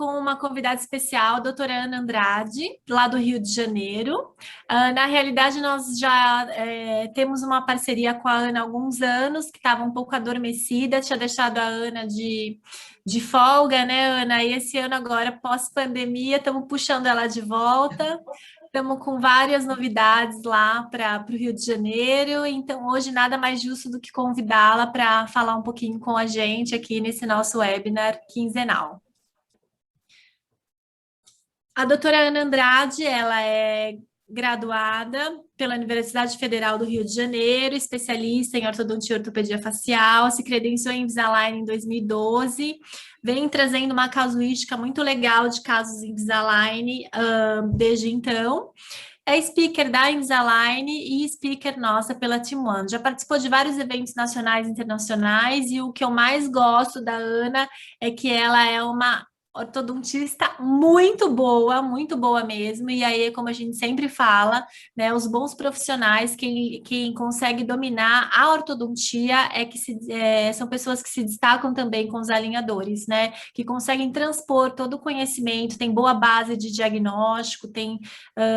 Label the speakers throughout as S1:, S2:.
S1: com uma convidada especial, a doutora Ana Andrade, lá do Rio de Janeiro. Na realidade, nós já temos uma parceria com a Ana há alguns anos, que estava um pouco adormecida, tinha deixado a Ana de folga, né, Ana? E esse ano agora, pós-pandemia, estamos puxando ela de volta. Estamos com várias novidades lá para o Rio de Janeiro, então hoje nada mais justo do que convidá-la para falar um pouquinho com a gente aqui nesse nosso webinar quinzenal. A doutora Ana Andrade, ela é graduada pela Universidade Federal do Rio de Janeiro, especialista em ortodontia e ortopedia facial, se credenciou em Invisalign em 2012, vem trazendo uma casuística muito legal de casos em Invisalign desde então. É speaker da Invisalign e speaker nossa pela Team One. Já participou de vários eventos nacionais e internacionais, e o que eu mais gosto da Ana é que ela é uma ortodontista muito boa mesmo, e aí, como a gente sempre fala, né, os bons profissionais, quem consegue dominar a ortodontia são pessoas que se destacam também com os alinhadores, né, que conseguem transpor todo o conhecimento, tem boa base de diagnóstico, tem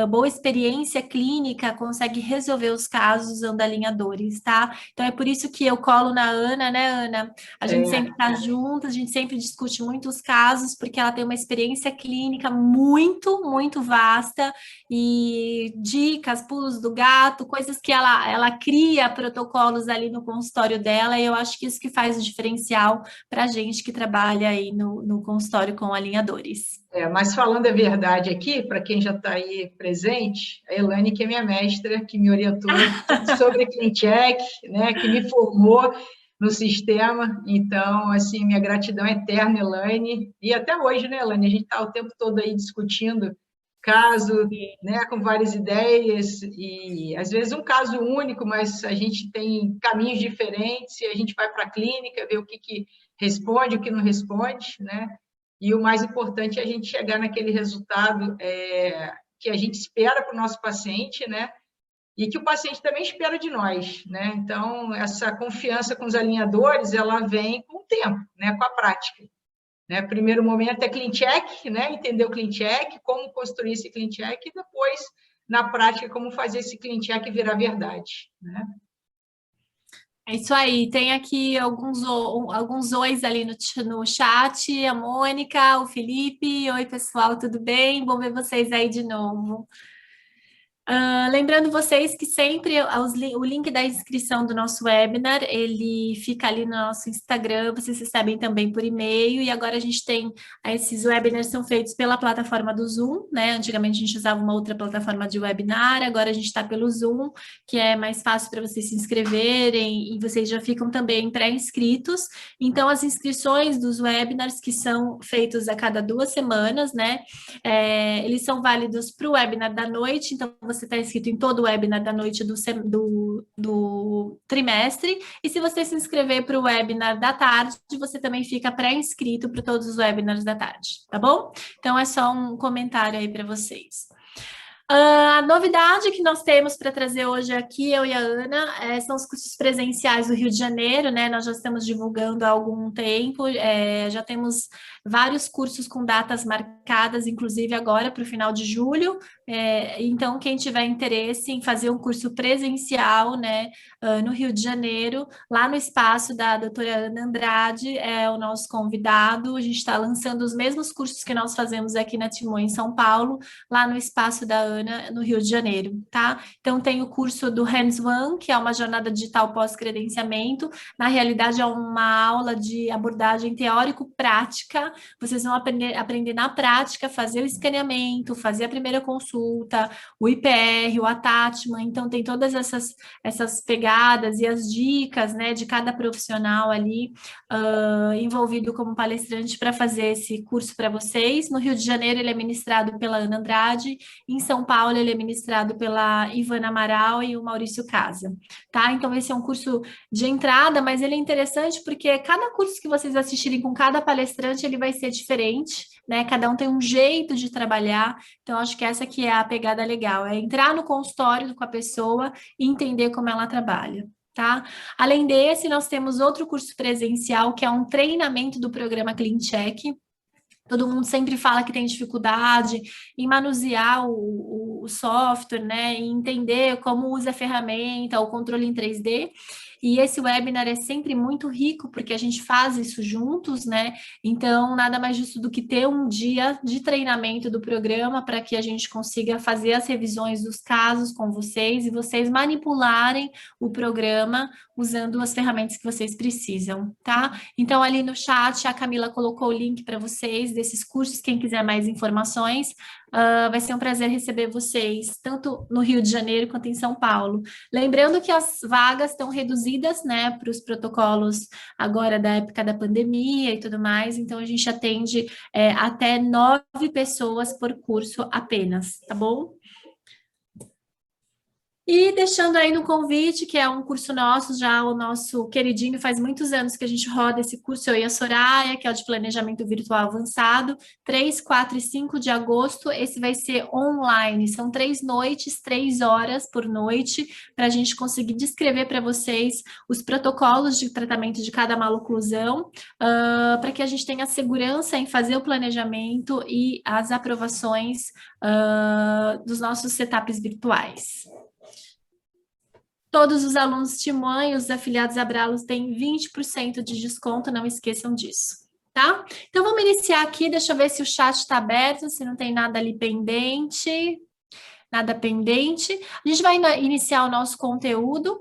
S1: boa experiência clínica, consegue resolver os casos usando alinhadores, tá? Então é por isso que eu colo na Ana, né, Ana? A gente sempre está junto, a gente sempre discute muitos casos, porque ela tem uma experiência clínica muito vasta e dicas, pulos do gato, coisas que ela cria protocolos ali no consultório dela, e eu acho que isso que faz o diferencial para a gente que trabalha aí no consultório com alinhadores.
S2: Mas falando a verdade aqui, para quem já está aí presente, a Elaine, que é minha mestra, que me orientou sobre CleanCheck, né, que me formou no sistema. Então, assim, minha gratidão é eterna, Elaine. E até hoje, né, Elaine? A gente está o tempo todo aí discutindo caso, né, com várias ideias, e às vezes um caso único, mas a gente tem caminhos diferentes, e a gente vai para a clínica, ver o que responde, o que não responde, né? E o mais importante é a gente chegar naquele resultado que a gente espera para o nosso paciente, né? E que o paciente também espera de nós, né? Então, essa confiança com os alinhadores, ela vem com o tempo, né? Com a prática. Né? Primeiro momento é CleanCheck, né? Entender o CleanCheck, como construir esse CleanCheck, e depois, na prática, como fazer esse CleanCheck virar verdade, né?
S1: É isso aí, tem aqui alguns ois ali no chat, a Mônica, o Felipe, oi pessoal, tudo bem? Bom ver vocês aí de novo. Lembrando vocês que sempre o link da inscrição do nosso webinar, ele fica ali no nosso Instagram, vocês recebem também por e-mail, e agora a gente tem, esses webinars são feitos pela plataforma do Zoom, né? Antigamente a gente usava uma outra plataforma de webinar, agora a gente está pelo Zoom, que é mais fácil para vocês se inscreverem, e vocês já ficam também pré-inscritos. Então, as inscrições dos webinars, que são feitos a cada 2 semanas, né? Eles são válidos para o webinar da noite, então você está inscrito em todo o webinar da noite do trimestre, e se você se inscrever para o webinar da tarde, você também fica pré-inscrito para todos os webinars da tarde, tá bom? Então, é só um comentário aí para vocês. A novidade que nós temos para trazer hoje aqui, eu e a Ana, são os cursos presenciais do Rio de Janeiro, né? Nós já estamos divulgando há algum tempo, já temos vários cursos com datas marcadas, inclusive agora para o final de julho. Então, quem tiver interesse em fazer um curso presencial, né, no Rio de Janeiro, lá no espaço da doutora Ana Andrade, é o nosso convidado. A gente está lançando os mesmos cursos que nós fazemos aqui na Timon, em São Paulo, lá no espaço da Ana, no Rio de Janeiro, tá? Então, tem o curso do Hands One, que é uma jornada digital pós-credenciamento. Na realidade, é uma aula de abordagem teórico-prática. Vocês vão aprender na prática, fazer o escaneamento, fazer a primeira consulta, o IPR, o attachment. Então, tem todas essas pegadas e as dicas, né, de cada profissional ali envolvido como palestrante para fazer esse curso para vocês. No Rio de Janeiro, ele é ministrado pela Ana Andrade. Em São Paulo, ele é ministrado pela Ivana Amaral e o Maurício Casa, tá? Então, esse é um curso de entrada, mas ele é interessante porque cada curso que vocês assistirem com cada palestrante, ele vai ser diferente, né? Cada um tem um jeito de trabalhar, então acho que essa que é a pegada legal, é entrar no consultório com a pessoa e entender como ela trabalha. Tá? Além desse, nós temos outro curso presencial, que é um treinamento do programa CleanCheck. Todo mundo sempre fala que tem dificuldade em manusear o software, né? Em entender como usa a ferramenta, o controle em 3D. E esse webinar é sempre muito rico, porque a gente faz isso juntos, né? Então, nada mais justo do que ter um dia de treinamento do programa para que a gente consiga fazer as revisões dos casos com vocês e vocês manipularem o programa usando as ferramentas que vocês precisam, tá? Então, ali no chat, a Camila colocou o link para vocês desses cursos, quem quiser mais informações, vai ser um prazer receber vocês, tanto no Rio de Janeiro quanto em São Paulo. Lembrando que as vagas estão reduzidas, né, para os protocolos agora da época da pandemia e tudo mais, então a gente atende até 9 pessoas por curso apenas, tá bom? E deixando aí no convite, que é um curso nosso, já o nosso queridinho, faz muitos anos que a gente roda esse curso, eu e a Soraya, que é o de Planejamento Virtual Avançado, 3, 4 e 5 de agosto, esse vai ser online, são 3 noites, 3 horas por noite, para a gente conseguir descrever para vocês os protocolos de tratamento de cada maloclusão, para que a gente tenha segurança em fazer o planejamento e as aprovações dos nossos setups virtuais. Todos os alunos Timoã e os afiliados a Bralos têm 20% de desconto, não esqueçam disso, tá? Então, vamos iniciar aqui, deixa eu ver se o chat está aberto, se não tem nada ali pendente, nada pendente. A gente vai iniciar o nosso conteúdo,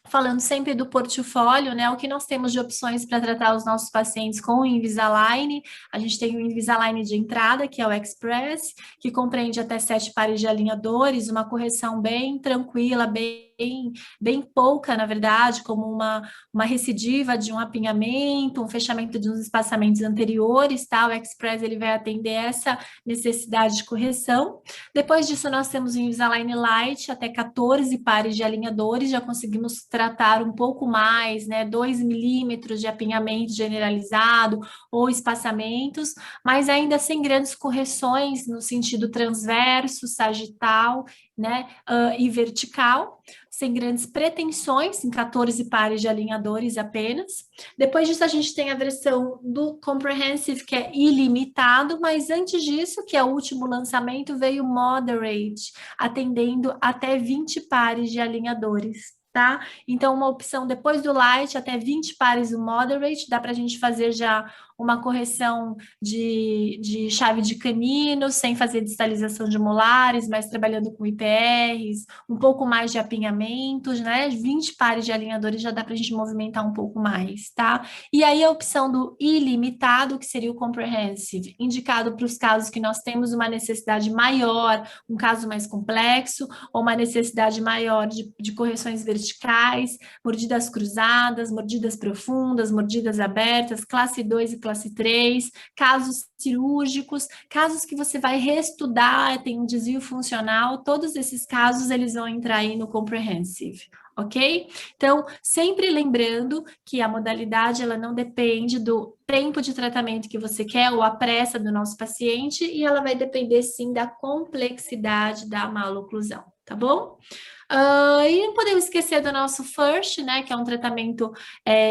S1: falando sempre do portfólio, né? O que nós temos de opções para tratar os nossos pacientes com o Invisalign. A gente tem o Invisalign de entrada, que é o Express, que compreende até 7 pares de alinhadores, uma correção bem tranquila, bem pouca, na verdade, como uma recidiva de um apinhamento, um fechamento de uns espaçamentos anteriores, tá? O Express, ele vai atender essa necessidade de correção. Depois disso, nós temos o Invisalign Lite, até 14 pares de alinhadores, já conseguimos tratar um pouco mais, né, 2 milímetros de apinhamento generalizado ou espaçamentos, mas ainda sem grandes correções no sentido transverso, sagital, né, e vertical, sem grandes pretensões, em 14 pares de alinhadores apenas. Depois disso, a gente tem a versão do Comprehensive, que é ilimitado, mas antes disso, que é o último lançamento, veio o Moderate, atendendo até 20 pares de alinhadores. Tá? Então, uma opção depois do Light, até 20 pares do Moderate, dá para a gente fazer já uma correção de chave de canino, sem fazer distalização de molares, mas trabalhando com IPRs, um pouco mais de apinhamentos, né? 20 pares de alinhadores já dá para a gente movimentar um pouco mais, tá? E aí a opção do ilimitado, que seria o Comprehensive, indicado para os casos que nós temos uma necessidade maior, um caso mais complexo, ou uma necessidade maior de correções verticais, mordidas cruzadas, mordidas profundas, mordidas abertas, classe 2 e classe 3, casos cirúrgicos, casos que você vai reestudar, tem um desvio funcional, todos esses casos eles vão entrar aí no Comprehensive. Ok? Então, sempre lembrando que a modalidade ela não depende do tempo de tratamento que você quer ou a pressa do nosso paciente e ela vai depender sim da complexidade da maloclusão, tá bom? E não podemos esquecer do nosso FIRST, né, que é um tratamento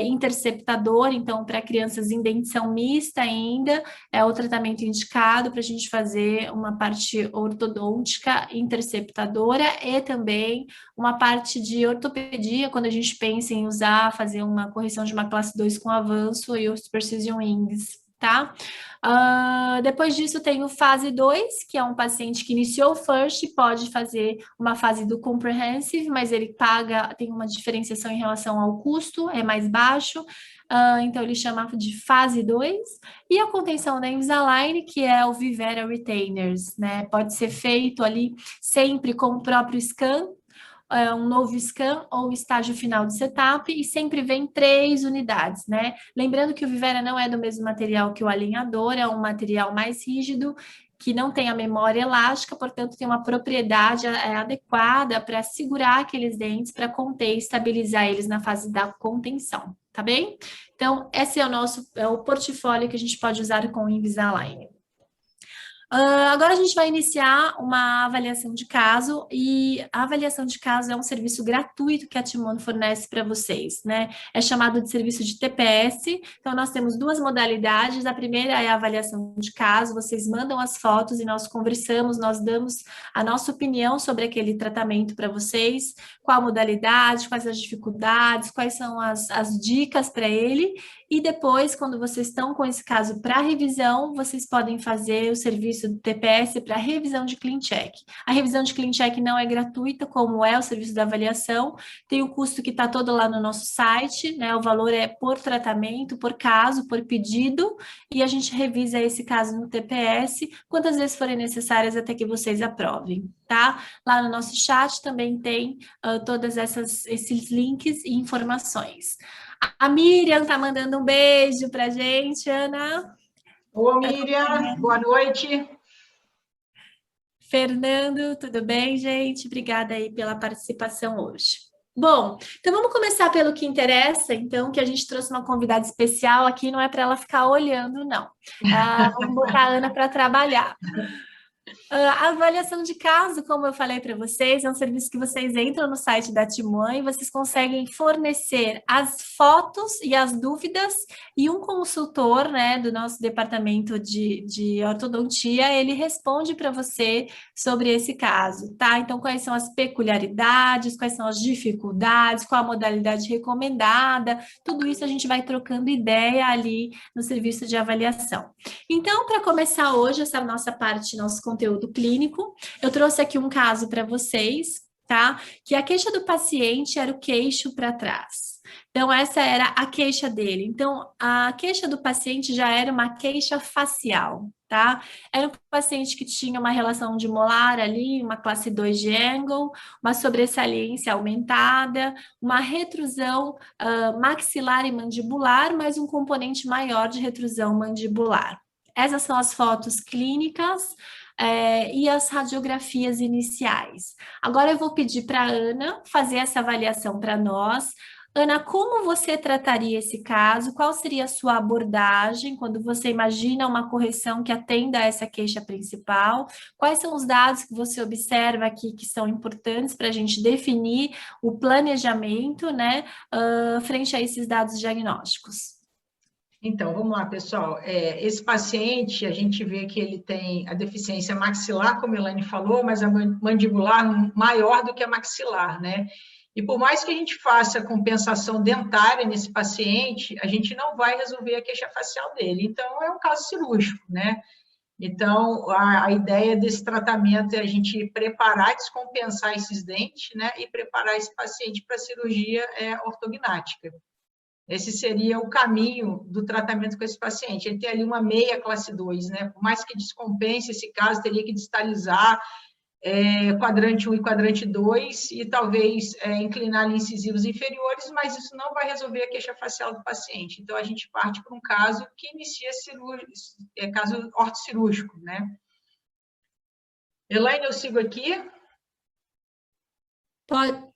S1: interceptador, então para crianças em dentição mista ainda, é o tratamento indicado para a gente fazer uma parte ortodôntica interceptadora e também uma parte de ortopedia, quando a gente pensa em fazer uma correção de uma classe 2 com avanço e os Precision Wings, tá? Depois disso tem o fase 2, que é um paciente que iniciou o FIRST e pode fazer uma fase do Comprehensive, mas ele tem uma diferenciação em relação ao custo, é mais baixo, então ele chama de fase 2, e a contenção da Invisalign, que é o Vivera Retainers, né? Pode ser feito ali sempre com o próprio scan, um novo scan ou estágio final de setup e sempre vem 3 unidades, né? Lembrando que o Vivera não é do mesmo material que o alinhador, é um material mais rígido, que não tem a memória elástica, portanto tem uma propriedade adequada para segurar aqueles dentes, para conter e estabilizar eles na fase da contenção, tá bem? Então, esse é o portfólio que a gente pode usar com o Invisalign. Agora a gente vai iniciar uma avaliação de caso e a avaliação de caso é um serviço gratuito que a Timon fornece para vocês, né? É chamado de serviço de TPS. Então nós temos duas modalidades. A primeira é a avaliação de caso. Vocês mandam as fotos e nós conversamos, nós damos a nossa opinião sobre aquele tratamento para vocês, qual modalidade, quais as dificuldades, quais são as dicas para ele. E depois, quando vocês estão com esse caso para revisão, vocês podem fazer o serviço do TPS para revisão de clean check. A revisão de clean check não é gratuita, como é o serviço da avaliação, tem o custo que está todo lá no nosso site, né? O valor é por tratamento, por caso, por pedido, e a gente revisa esse caso no TPS quantas vezes forem necessárias até que vocês aprovem, tá? Lá no nosso chat também tem todas esses links e informações. A Miriam tá mandando um beijo pra gente, Ana.
S2: Ô, Miriam, boa noite.
S1: Fernando, tudo bem, gente? Obrigada aí pela participação hoje. Bom, então vamos começar pelo que interessa, então, que a gente trouxe uma convidada especial aqui, não é para ela ficar olhando, não. Vamos botar a Ana para trabalhar. A avaliação de caso, como eu falei para vocês, é um serviço que vocês entram no site da Timon e vocês conseguem fornecer as fotos e as dúvidas, e um consultor, né, do nosso departamento de ortodontia, ele responde para você sobre esse caso, tá? Então, quais são as peculiaridades, quais são as dificuldades, qual a modalidade recomendada, tudo isso a gente vai trocando ideia ali no serviço de avaliação. Então, para começar hoje essa nossa parte, nosso conteúdo clínico, eu trouxe aqui um caso para vocês, tá? Que a queixa do paciente era o queixo para trás. Então, essa era a queixa dele. Então, a queixa do paciente já era uma queixa facial, tá? Era um paciente que tinha uma relação de molar ali, uma classe 2 de angle, uma sobressalência aumentada, uma retrusão maxilar e mandibular, mas um componente maior de retrusão mandibular. Essas são as fotos clínicas e as radiografias iniciais. Agora eu vou pedir para a Ana fazer essa avaliação para nós. Ana, como você trataria esse caso? Qual seria a sua abordagem quando você imagina uma correção que atenda a essa queixa principal? Quais são os dados que você observa aqui que são importantes para a gente definir o planejamento, né, frente a esses dados diagnósticos?
S2: Então, vamos lá, pessoal. Esse paciente, a gente vê que ele tem a deficiência maxilar, como a Elaine falou, mas a mandibular maior do que a maxilar, né? E por mais que a gente faça compensação dentária nesse paciente, a gente não vai resolver a queixa facial dele. Então, é um caso cirúrgico, né? Então, a ideia desse tratamento é a gente preparar, descompensar esses dentes, né? E preparar esse paciente para a cirurgia ortognática. Esse seria o caminho do tratamento com esse paciente. Ele tem ali uma meia classe 2, né? Por mais que descompense esse caso, teria que distalizar quadrante 1 e quadrante 2 e talvez inclinar ali incisivos inferiores, mas isso não vai resolver a queixa facial do paciente. Então, a gente parte para um caso que inicia caso ortocirúrgico, né? Elaine, eu sigo aqui.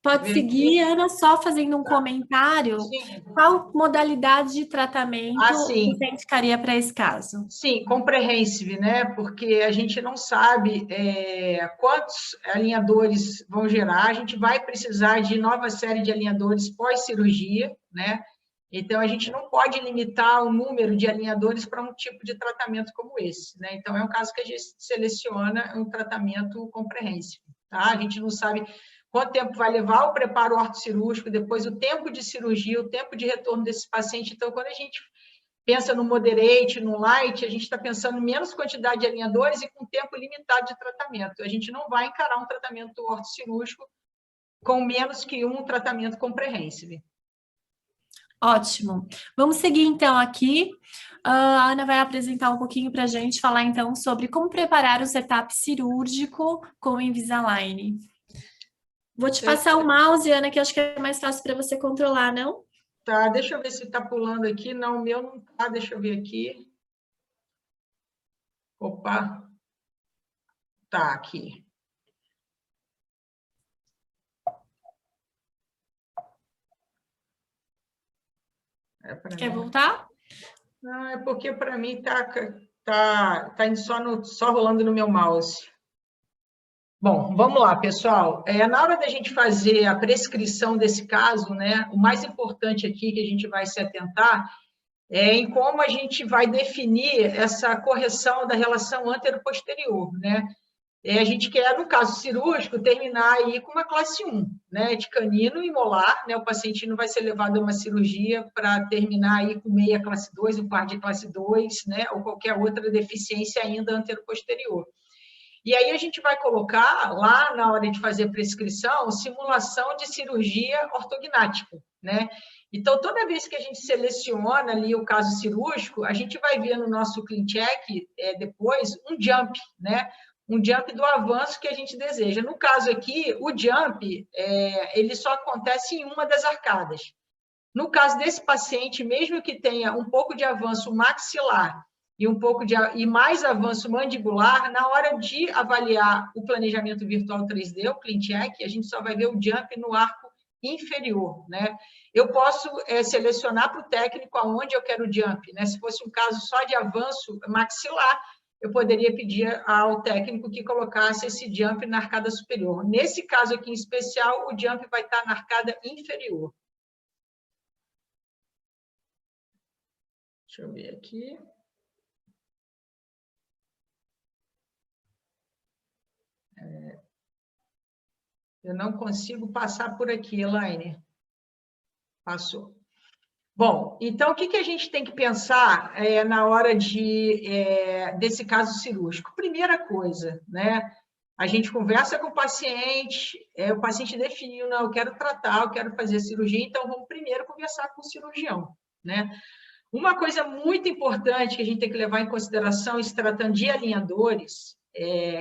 S1: Pode seguir, Ana, só fazendo um comentário.
S2: Sim.
S1: Qual modalidade de tratamento
S2: sim.
S1: você indicaria para esse caso?
S2: Sim, comprehensive, né? Porque a gente não sabe quantos alinhadores vão gerar, a gente vai precisar de nova série de alinhadores pós-cirurgia, né? Então, a gente não pode limitar o número de alinhadores para um tipo de tratamento como esse, né? Então, é um caso que a gente seleciona um tratamento comprehensive, tá? A gente não sabe quanto tempo vai levar o preparo ortocirúrgico, depois o tempo de cirurgia, o tempo de retorno desse paciente. Então, quando a gente pensa no moderate, no light, a gente está pensando em menos quantidade de alinhadores e com tempo limitado de tratamento. A gente não vai encarar um tratamento ortocirúrgico com menos que um tratamento comprehensive.
S1: Ótimo. Vamos seguir, então, aqui. A Ana vai apresentar um pouquinho para a gente, falar, então, sobre como preparar o setup cirúrgico com o Invisalign. Vou te passar o mouse, Ana, que acho que é mais fácil para você controlar, não?
S2: Tá, deixa eu ver se está pulando aqui. Não, o meu não está, deixa eu ver aqui. Opa, tá aqui.
S1: Quer voltar?
S2: Não, é porque para mim está tá indo só rolando no meu mouse. Bom, vamos lá, pessoal. Na hora da gente fazer a prescrição desse caso, né, o mais importante aqui que a gente vai se atentar é em como a gente vai definir essa correção da relação antero-posterior, né? A gente quer, no caso cirúrgico, terminar aí com uma classe 1, né, de canino e molar, né? O paciente não vai ser levado a uma cirurgia para terminar aí com meia classe 2, um par de classe 2, né, ou qualquer outra deficiência ainda antero-posterior. E aí a gente vai colocar lá, na hora de fazer prescrição, simulação de cirurgia ortognática, né? Então, toda vez que a gente seleciona ali o caso cirúrgico, a gente vai ver no nosso ClinCheck depois um jump, né? Um jump do avanço que a gente deseja. No caso aqui, o jump, ele só acontece em uma das arcadas. No caso desse paciente, mesmo que tenha um pouco de avanço maxilar e mais avanço mandibular, na hora de avaliar o planejamento virtual 3D, o ClinCheck, a gente só vai ver o jump no arco inferior, né? Eu posso selecionar para o técnico aonde eu quero o jump, né? Se fosse um caso só de avanço maxilar, eu poderia pedir ao técnico que colocasse esse jump na arcada superior. Nesse caso aqui em especial, o jump vai estar na arcada inferior. Deixa eu ver aqui. Eu não consigo passar por aqui, Elaine. Passou. Bom, então, o que a gente tem que pensar na hora desse caso cirúrgico? Primeira coisa, né? A gente conversa com o paciente definiu, não, eu quero tratar, eu quero fazer cirurgia, então vamos primeiro conversar com o cirurgião, né? Uma coisa muito importante que a gente tem que levar em consideração, se tratando de alinhadores,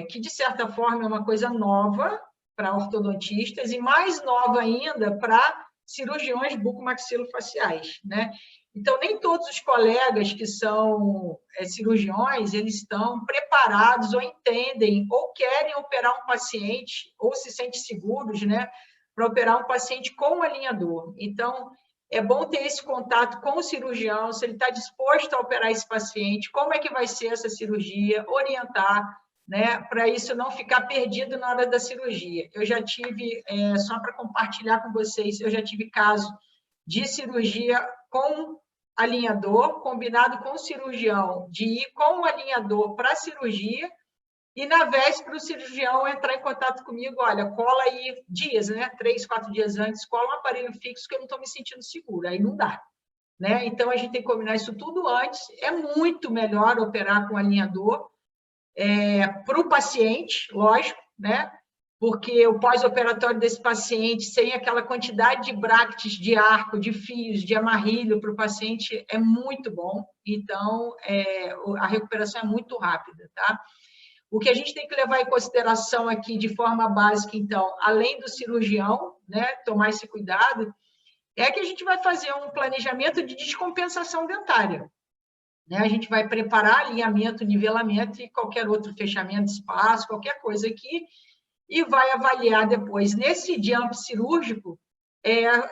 S2: que, de certa forma, é uma coisa nova para ortodontistas e mais nova ainda para cirurgiões bucomaxilofaciais, né? Então, nem todos os colegas que são cirurgiões, eles estão preparados ou entendem ou querem operar um paciente ou se sentem seguros, né, para operar um paciente com alinhador. Então, é bom ter esse contato com o cirurgião, se ele está disposto a operar esse paciente, como é que vai ser essa cirurgia, orientar, né, para isso não ficar perdido na hora da cirurgia. Eu já tive, só para compartilhar com vocês, eu já tive caso de cirurgia com alinhador, combinado com o cirurgião, de ir com o alinhador para a cirurgia, e na véspera o cirurgião entrar em contato comigo, olha, cola aí dias, né? 3, 4 dias antes, cola um aparelho fixo que eu não estou me sentindo segura, aí não dá, né? Então a gente tem que combinar isso tudo antes. É muito melhor operar com alinhador para o paciente, lógico, né? Porque o pós-operatório desse paciente, sem aquela quantidade de bractes, de arco, de fios, de amarrilho para o paciente, é muito bom. Então, a recuperação é muito rápida, tá? O que a gente tem que levar em consideração aqui de forma básica, então, além do cirurgião, né, tomar esse cuidado, é que a gente vai fazer um planejamento de descompensação dentária. Né? A gente vai preparar alinhamento, nivelamento e qualquer outro fechamento de espaço, qualquer coisa aqui, e vai avaliar depois, nesse jump cirúrgico,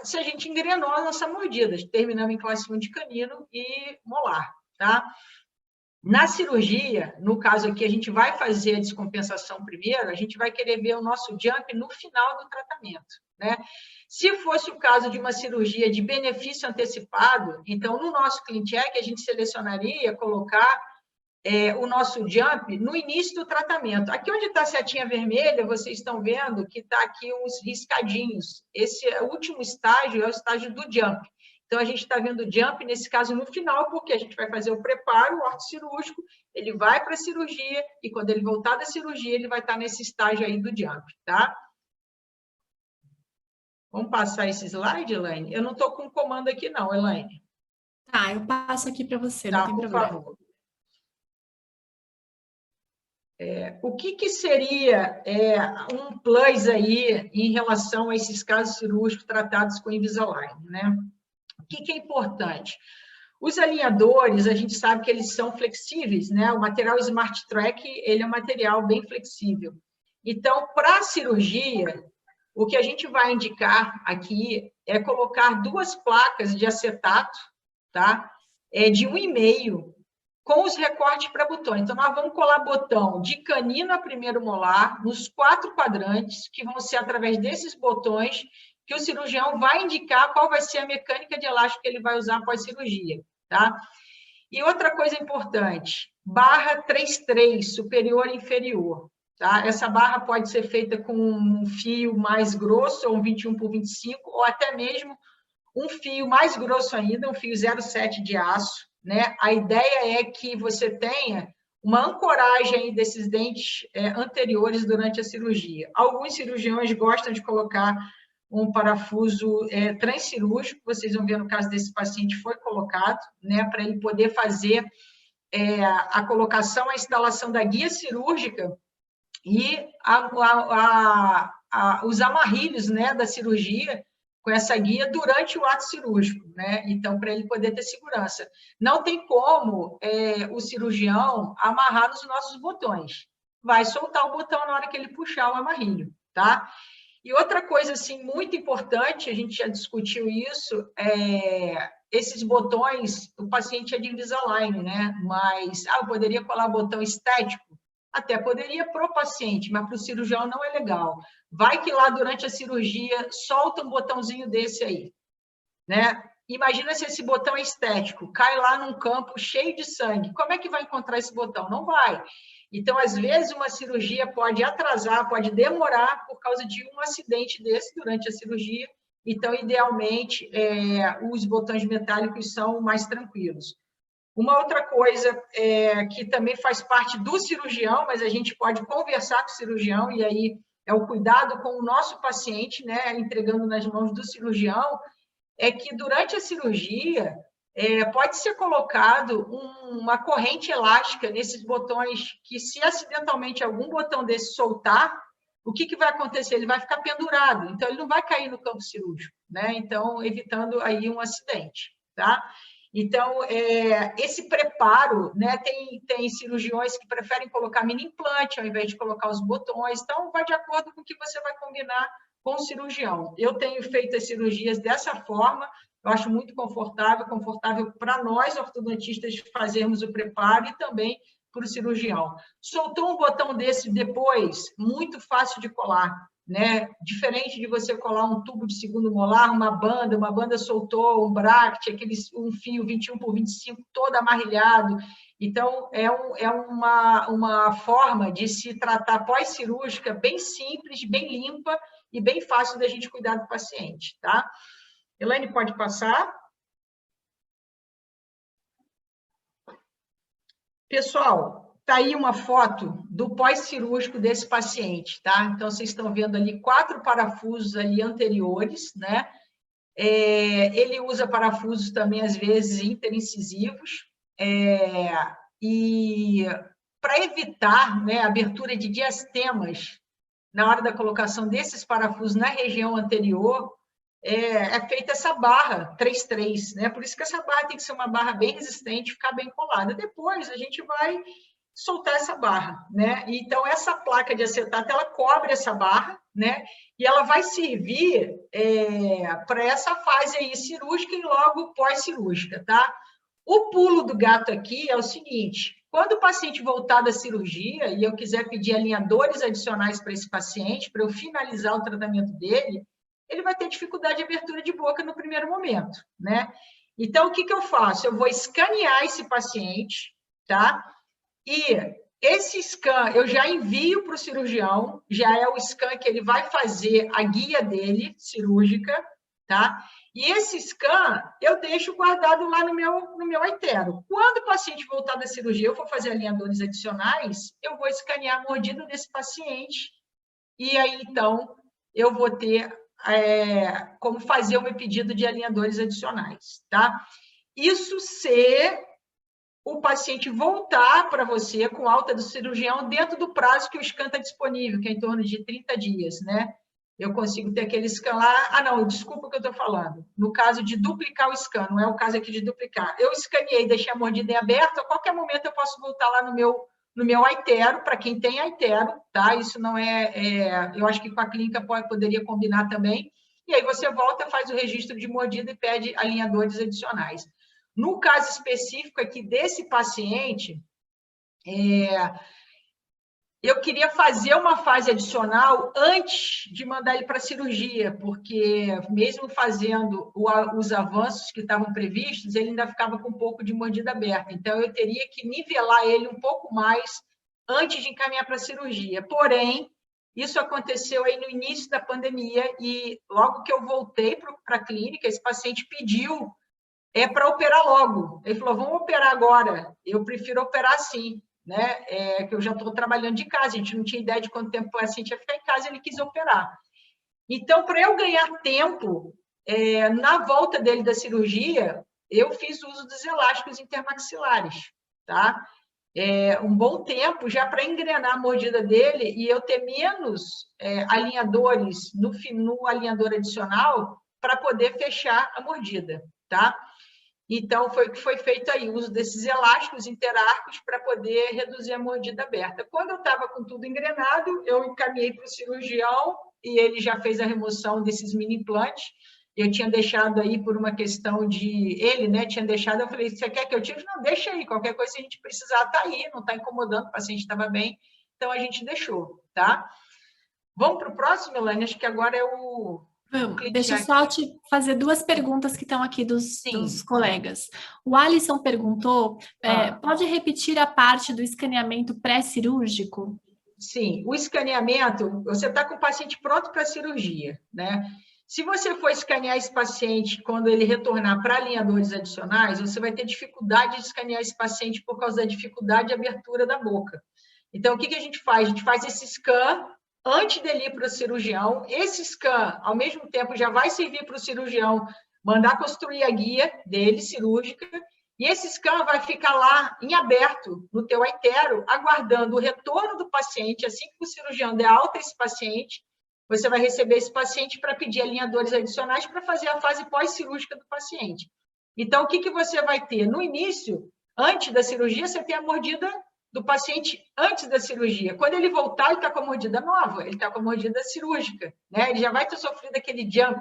S2: se a gente engrenou a nossa mordida. Terminamos em classe 1 de canino e molar, tá? Na cirurgia, no caso aqui, a gente vai fazer a descompensação primeiro, a gente vai querer ver o nosso jump no final do tratamento, né? Se fosse o caso de uma cirurgia de benefício antecipado, então, no nosso ClinCheck, a gente selecionaria colocar o nosso jump no início do tratamento. Aqui onde está a setinha vermelha, vocês estão vendo que está aqui uns riscadinhos. Esse último estágio é o estágio do jump. Então, a gente está vendo o jump, nesse caso, no final, porque a gente vai fazer o preparo, o ortocirúrgico, ele vai para a cirurgia, e quando ele voltar da cirurgia, ele vai estar nesse estágio aí do jump, tá? Vamos passar esse slide, Elaine? Eu não estou com comando aqui, não, Elaine.
S1: Tá, eu passo aqui para você, não
S2: Tá,
S1: tem
S2: por
S1: problema.
S2: favor. O que seria um plus aí em relação a esses casos cirúrgicos tratados com Invisalign, né? O que é importante? Os alinhadores, a gente sabe que eles são flexíveis, né? O material Smart Track, ele é um material bem flexível. Então, para a cirurgia, o que a gente vai indicar aqui é colocar 2 placas de acetato, tá? De 1,5 com os recortes para botão. Então, nós vamos colar botão de canino a primeiro molar nos 4 quadrantes, que vão ser através desses botões que o cirurgião vai indicar qual vai ser a mecânica de elástico que ele vai usar após cirurgia, tá? E outra coisa importante, barra 3-3, superior e inferior, tá? Essa barra pode ser feita com um fio mais grosso, ou um 21 por 25, ou até mesmo um fio mais grosso ainda, um fio 0,7 de aço, né? A ideia é que você tenha uma ancoragem desses dentes anteriores durante a cirurgia. Alguns cirurgiões gostam de colocar um parafuso transcirúrgico, vocês vão ver no caso desse paciente, foi colocado, né, para ele poder fazer a colocação, a instalação da guia cirúrgica e os amarrilhos, né, da cirurgia com essa guia durante o ato cirúrgico, né? Então, para ele poder ter segurança. Não tem como o cirurgião amarrar nos nossos botões. Vai soltar o botão na hora que ele puxar o amarrilho, tá? E outra coisa, assim, muito importante, a gente já discutiu isso, esses botões, o paciente é de Invisalign, né? Mas, eu poderia colar botão estético? Até poderia para o paciente, mas para o cirurgião não é legal. Vai que lá durante a cirurgia solta um botãozinho desse aí, né? Imagina se esse botão é estético, cai lá num campo cheio de sangue. Como é que vai encontrar esse botão? Não vai. Então, às vezes, uma cirurgia pode atrasar, pode demorar por causa de um acidente desse durante a cirurgia. Então, idealmente, os botões metálicos são mais tranquilos. Uma outra coisa que também faz parte do cirurgião, mas a gente pode conversar com o cirurgião, e aí é o cuidado com o nosso paciente, né, entregando nas mãos do cirurgião, é que durante a cirurgia pode ser colocado uma corrente elástica nesses botões que, se acidentalmente algum botão desse soltar, o que vai acontecer? Ele vai ficar pendurado, então ele não vai cair no campo cirúrgico, né? Então, evitando aí um acidente, tá? Então, esse preparo, né, tem cirurgiões que preferem colocar mini implante ao invés de colocar os botões, então vai de acordo com o que você vai combinar com o cirurgião. Eu tenho feito as cirurgias dessa forma, eu acho muito confortável para nós, ortodontistas, fazermos o preparo e também para o cirurgião. Soltou um botão desse depois, muito fácil de colar, né? Diferente de você colar um tubo de segundo molar, uma banda soltou, um bracket, um fio 21 por 25 todo amarrilhado. Então, é uma forma de se tratar pós-cirúrgica bem simples, bem limpa e bem fácil da gente cuidar do paciente, tá? Elaine, pode passar? Pessoal, está aí uma foto do pós-cirúrgico desse paciente, tá? Então, vocês estão vendo ali 4 parafusos ali anteriores, né? Ele usa parafusos também, às vezes, interincisivos, e para evitar, né, a abertura de diastemas na hora da colocação desses parafusos na região anterior, feita essa barra 3-3, né? Por isso que essa barra tem que ser uma barra bem resistente, ficar bem colada. Depois a gente vai soltar essa barra, né? Então, essa placa de acetato, ela cobre essa barra, né? E ela vai servir para essa fase aí cirúrgica e logo pós-cirúrgica, tá? O pulo do gato aqui é o seguinte: quando o paciente voltar da cirurgia e eu quiser pedir alinhadores adicionais para esse paciente, para eu finalizar o tratamento dele, ele vai ter dificuldade de abertura de boca no primeiro momento, né? Então, o que eu faço? Eu vou escanear esse paciente, tá? E esse scan eu já envio para o cirurgião, já é o scan que ele vai fazer a guia dele, cirúrgica, tá? E esse scan eu deixo guardado lá no meu iTero. Quando o paciente voltar da cirurgia, eu for fazer alinhadores adicionais, eu vou escanear a mordida desse paciente, e aí, então, eu vou ter como fazer o meu pedido de alinhadores adicionais, tá? Isso se o paciente voltar para você com alta do cirurgião dentro do prazo que o scan está disponível, que é em torno de 30 dias, né? Eu consigo ter aquele scan lá. Não, desculpa o que eu estou falando. No caso de duplicar o scan, não é o caso aqui de duplicar. Eu escaneei, deixei a mordida em aberto, a qualquer momento eu posso voltar lá no meu iTero, para quem tem iTero, tá? Isso não eu acho que com a clínica poderia combinar também. E aí você volta, faz o registro de mordida e pede alinhadores adicionais. No caso específico aqui desse paciente, eu queria fazer uma fase adicional antes de mandar ele para a cirurgia, porque mesmo fazendo os avanços que estavam previstos, ele ainda ficava com um pouco de mordida aberta. Então, eu teria que nivelar ele um pouco mais antes de encaminhar para a cirurgia. Porém, isso aconteceu aí no início da pandemia e logo que eu voltei para a clínica, esse paciente pediu para operar logo. Ele falou, vamos operar agora. Eu prefiro operar assim, né? Que eu já estou trabalhando de casa, a gente não tinha ideia de quanto tempo o paciente ia ficar em casa, ele quis operar. Então, para eu ganhar tempo, na volta dele da cirurgia, eu fiz uso dos elásticos intermaxilares, tá? Um bom tempo já para engrenar a mordida dele e eu ter menos alinhadores no alinhador adicional para poder fechar a mordida, tá? Então, foi feito aí o uso desses elásticos interarcos para poder reduzir a mordida aberta. Quando eu estava com tudo engrenado, eu encaminhei para o cirurgião e ele já fez a remoção desses mini implantes. Eu tinha deixado aí por uma questão de... Ele, né, tinha deixado, eu falei, você quer que eu tire? Não, deixa aí, qualquer coisa se a gente precisar, está aí, não está incomodando, o paciente estava bem, então a gente deixou, tá? Vamos para o próximo, Elaine? Acho que agora é o...
S1: Deixa eu só te fazer duas perguntas que estão aqui dos colegas. O Alisson perguntou, pode repetir a parte do escaneamento pré-cirúrgico?
S2: Sim, o escaneamento, você está com o paciente pronto para a cirurgia, né? Se você for escanear esse paciente quando ele retornar para alinhadores adicionais, você vai ter dificuldade de escanear esse paciente por causa da dificuldade de abertura da boca. Então, o que a gente faz? A gente faz esse scan antes dele ir para o cirurgião. Esse scan, ao mesmo tempo, já vai servir para o cirurgião mandar construir a guia dele, cirúrgica, e esse scan vai ficar lá em aberto no teu itero, aguardando o retorno do paciente. Assim que o cirurgião der alta esse paciente, você vai receber esse paciente para pedir alinhadores adicionais para fazer a fase pós-cirúrgica do paciente. Então, o que você vai ter? No início, antes da cirurgia, você tem a mordida do paciente antes da cirurgia. Quando ele voltar, ele está com a mordida nova, ele está com a mordida cirúrgica, né? Ele já vai ter sofrido aquele jump.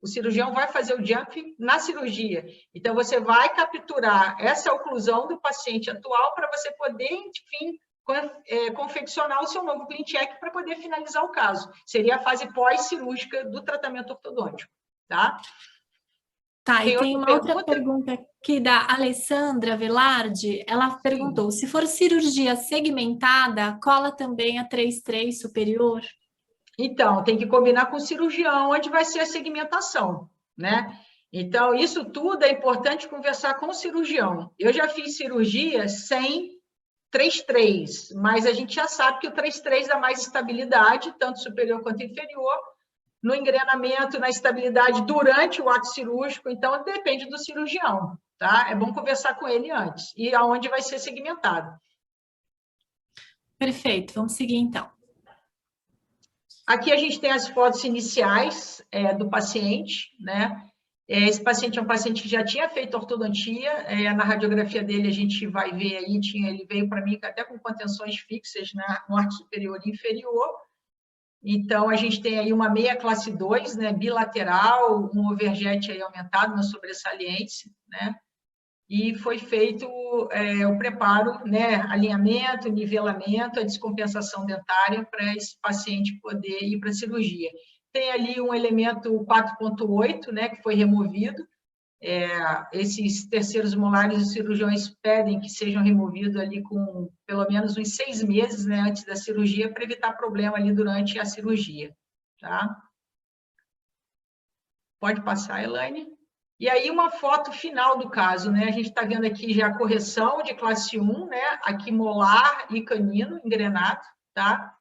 S2: O cirurgião vai fazer o jump na cirurgia. Então, você vai capturar essa oclusão do paciente atual para você poder, enfim, confeccionar o seu novo ClinCheck para poder finalizar o caso. Seria a fase pós-cirúrgica do tratamento ortodôntico, tá?
S1: Tá, e tem uma outra pergunta aqui da Alessandra Velarde. Ela perguntou, se for cirurgia segmentada, cola também a 3.3 superior?
S2: Então, tem que combinar com o cirurgião onde vai ser a segmentação, né? Então, isso tudo é importante conversar com o cirurgião. Eu já fiz cirurgia sem 3.3, mas a gente já sabe que o 3.3 dá mais estabilidade, tanto superior quanto inferior, no engrenamento, na estabilidade durante o ato cirúrgico, então depende do cirurgião, tá? É bom conversar com ele antes, e aonde vai ser segmentado.
S1: Perfeito, vamos seguir então.
S2: Aqui a gente tem as fotos iniciais do paciente, né? Esse paciente é um paciente que já tinha feito ortodontia, na radiografia dele a gente vai ver aí, ele veio para mim até com contenções fixas no arco superior e inferior. Então, a gente tem aí uma meia classe 2, né, bilateral, um overjet aí aumentado na sobressalência, né? E foi feito o preparo, né, alinhamento, nivelamento, a descompensação dentária para esse paciente poder ir para a cirurgia. Tem ali um elemento 4.8, né, que foi removido. Esses terceiros molares, os cirurgiões pedem que sejam removidos ali com pelo menos uns 6 meses, né, antes da cirurgia, para evitar problema ali durante a cirurgia, tá? Pode passar, Elaine. E aí, uma foto final do caso, né? A gente está vendo aqui já a correção de classe 1, né? Aqui molar e canino engrenado, tá?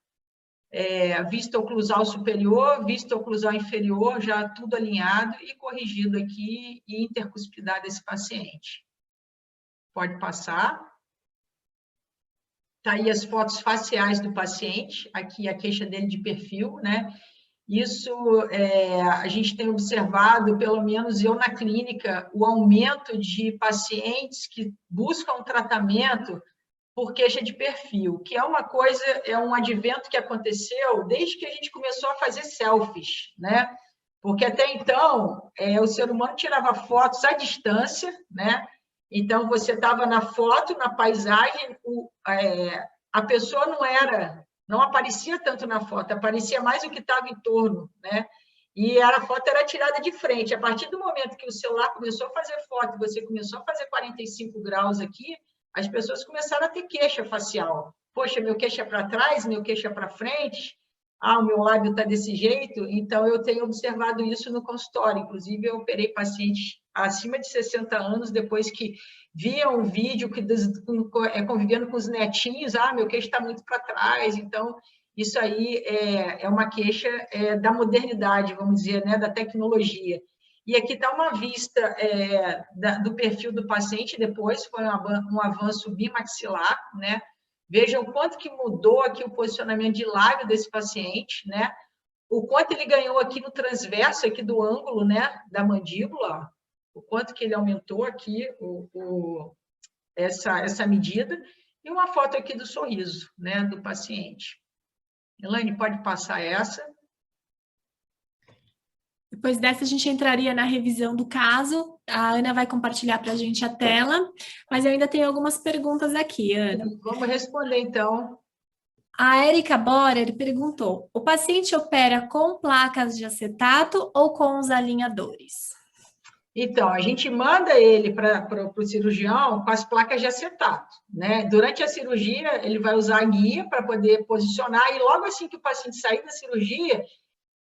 S2: Vista oclusal superior, vista oclusal inferior, já tudo alinhado e corrigido aqui e intercuspidade desse paciente. Pode passar. Tá aí as fotos faciais do paciente, aqui a queixa dele de perfil, né? Isso a gente tem observado, pelo menos eu na clínica, o aumento de pacientes que buscam tratamento por queixa de perfil, que é uma coisa, é um advento que aconteceu desde que a gente começou a fazer selfies, né? Porque até então o ser humano tirava fotos à distância, né? Então, você estava na foto, na paisagem, a pessoa não aparecia tanto na foto, aparecia mais o que estava em torno, né? E a foto era tirada de frente. A partir do momento que o celular começou a fazer foto, você começou a fazer 45 graus aqui, as pessoas começaram a ter queixa facial. Poxa, meu queixo é para trás, meu queixo é para frente, o meu lábio está desse jeito. Então, eu tenho observado isso no consultório. Inclusive, eu operei pacientes acima de 60 anos, depois que via um vídeo que convivendo com os netinhos, meu queixo está muito para trás. Então, isso aí é uma queixa da modernidade, vamos dizer, né, da tecnologia. E aqui está uma vista do perfil do paciente, depois foi um avanço bimaxilar, né? Vejam o quanto que mudou aqui o posicionamento de lábio desse paciente, né? O quanto ele ganhou aqui no transverso, aqui do ângulo, né, da mandíbula, o quanto que ele aumentou aqui essa medida, e uma foto aqui do sorriso, né, do paciente. Elaine, pode passar essa.
S1: Depois dessa, a gente entraria na revisão do caso. A Ana vai compartilhar para a gente a tela, mas eu ainda tenho algumas perguntas aqui, Ana.
S2: Vamos responder, então.
S1: A Érica Borer perguntou: o paciente opera com placas de acetato ou com os alinhadores?
S2: Então, a gente manda ele para o cirurgião com as placas de acetato, né? Durante a cirurgia, ele vai usar a guia para poder posicionar, e logo assim que o paciente sair da cirurgia,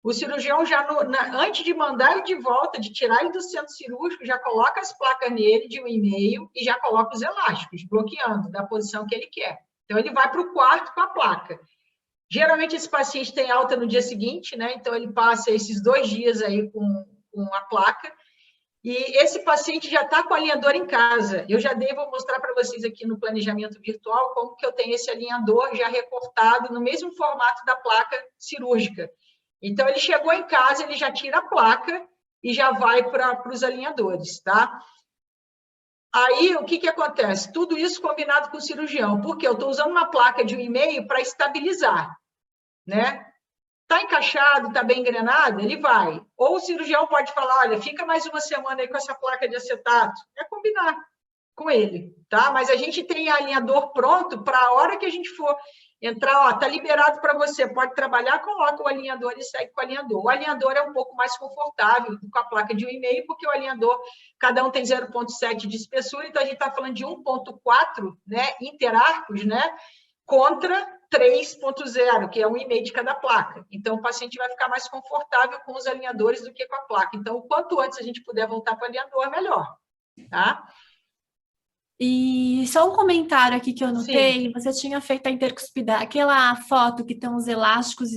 S2: o cirurgião já, antes de mandar ele de volta, de tirar ele do centro cirúrgico, já coloca as placas nele de 1,5 e já coloca os elásticos, bloqueando da posição que ele quer. Então, ele vai para o quarto com a placa. Geralmente, esse paciente tem alta no dia seguinte, né? Então, ele passa esses 2 dias aí com a placa. E esse paciente já está com o alinhador em casa. Eu já vou mostrar para vocês aqui no planejamento virtual como que eu tenho esse alinhador já recortado no mesmo formato da placa cirúrgica. Então, ele chegou em casa, ele já tira a placa e já vai para os alinhadores, tá? Aí, o que acontece? Tudo isso combinado com o cirurgião, porque eu estou usando uma placa de 1,5 para estabilizar, né? Está encaixado, está bem engrenado, ele vai. Ou o cirurgião pode falar, olha, fica mais uma semana aí com essa placa de acetato. É combinar com ele, tá? Mas a gente tem alinhador pronto para a hora que a gente for entrar, está liberado para você, pode trabalhar, coloca o alinhador e segue com o alinhador. O alinhador é um pouco mais confortável com a placa de 1,5, porque o alinhador, cada um tem 0,7 de espessura, então a gente está falando de 1,4, né, interarcos, né, contra 3,0, que é 1,5 de cada placa. Então, o paciente vai ficar mais confortável com os alinhadores do que com a placa. Então, o quanto antes a gente puder voltar para o alinhador, melhor, tá?
S1: E só um comentário aqui que eu notei,
S2: Sim.
S1: você tinha feito a intercuspidação, aquela foto que estão os elásticos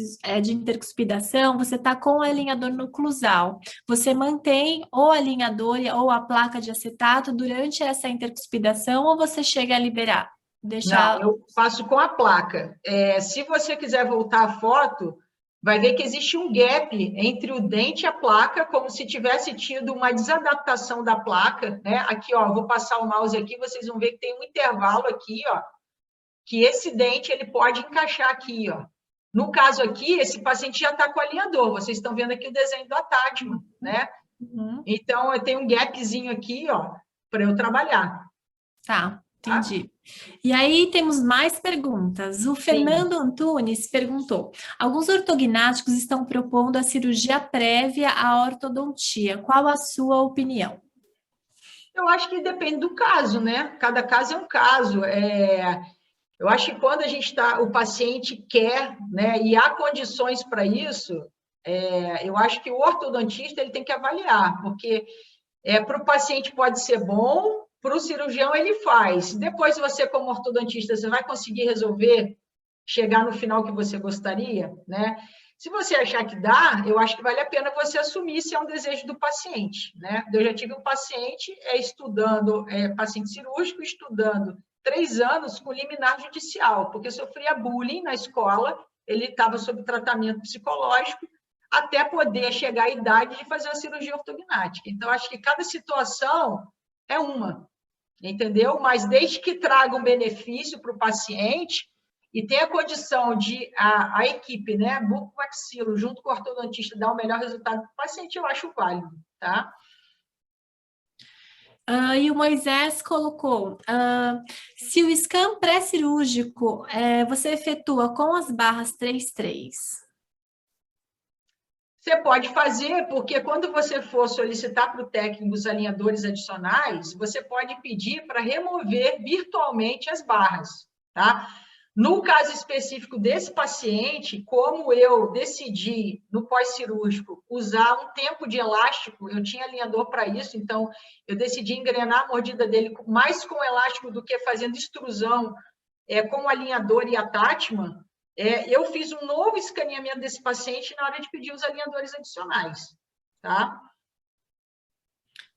S1: de intercuspidação, você está com o alinhador no oclusal. Você mantém o alinhador ou a placa de acetato durante essa intercuspidação ou você chega a liberar?
S2: Não, eu faço com a placa. Se você quiser voltar a foto, vai ver que existe um gap entre o dente e a placa, como se tivesse tido uma desadaptação da placa, né? Aqui, ó, vou passar o mouse aqui, vocês vão ver que tem um intervalo aqui, ó, que esse dente ele pode encaixar aqui, ó. No caso aqui, esse paciente já está com alinhador, vocês estão vendo aqui o desenho do attachment, né?
S1: Uhum.
S2: Então, eu tenho um gapzinho aqui, ó, para eu trabalhar.
S1: Tá. Entendi. E aí temos mais perguntas. O Fernando Antunes perguntou: alguns ortognáticos estão propondo a cirurgia prévia à ortodontia. Qual a sua opinião?
S2: Eu acho que depende do caso, né? Cada caso é um caso. Eu acho que quando o paciente quer, né, e há condições para isso, eu acho que o ortodontista ele tem que avaliar, porque para o paciente pode ser bom, para o cirurgião ele faz. Depois você, como ortodontista, você vai conseguir resolver, chegar no final que você gostaria, né? Se você achar que dá, eu acho que vale a pena você assumir se é um desejo do paciente, né? Eu já tive um paciente paciente cirúrgico, estudando 3 anos com liminar judicial, porque sofria bullying na escola, ele estava sob tratamento psicológico, até poder chegar à idade de fazer uma cirurgia ortognática. Então, acho que cada situação é uma, entendeu? Mas desde que traga um benefício para o paciente e tenha condição de a equipe, né, bucomaxilo, junto com o ortodontista, dar o melhor resultado para o paciente, eu acho válido, tá?
S1: E o Moisés colocou, se o scan pré-cirúrgico você efetua com as barras 3-3.
S2: Você pode fazer, porque quando você for solicitar para o técnico os alinhadores adicionais, você pode pedir para remover virtualmente as barras, tá? No caso específico desse paciente, como eu decidi, no pós-cirúrgico, usar um tempo de elástico, eu tinha alinhador para isso, então eu decidi engrenar a mordida dele mais com elástico do que fazendo extrusão com o alinhador e attachment. Eu fiz um novo escaneamento desse paciente na hora de pedir os alinhadores adicionais, tá?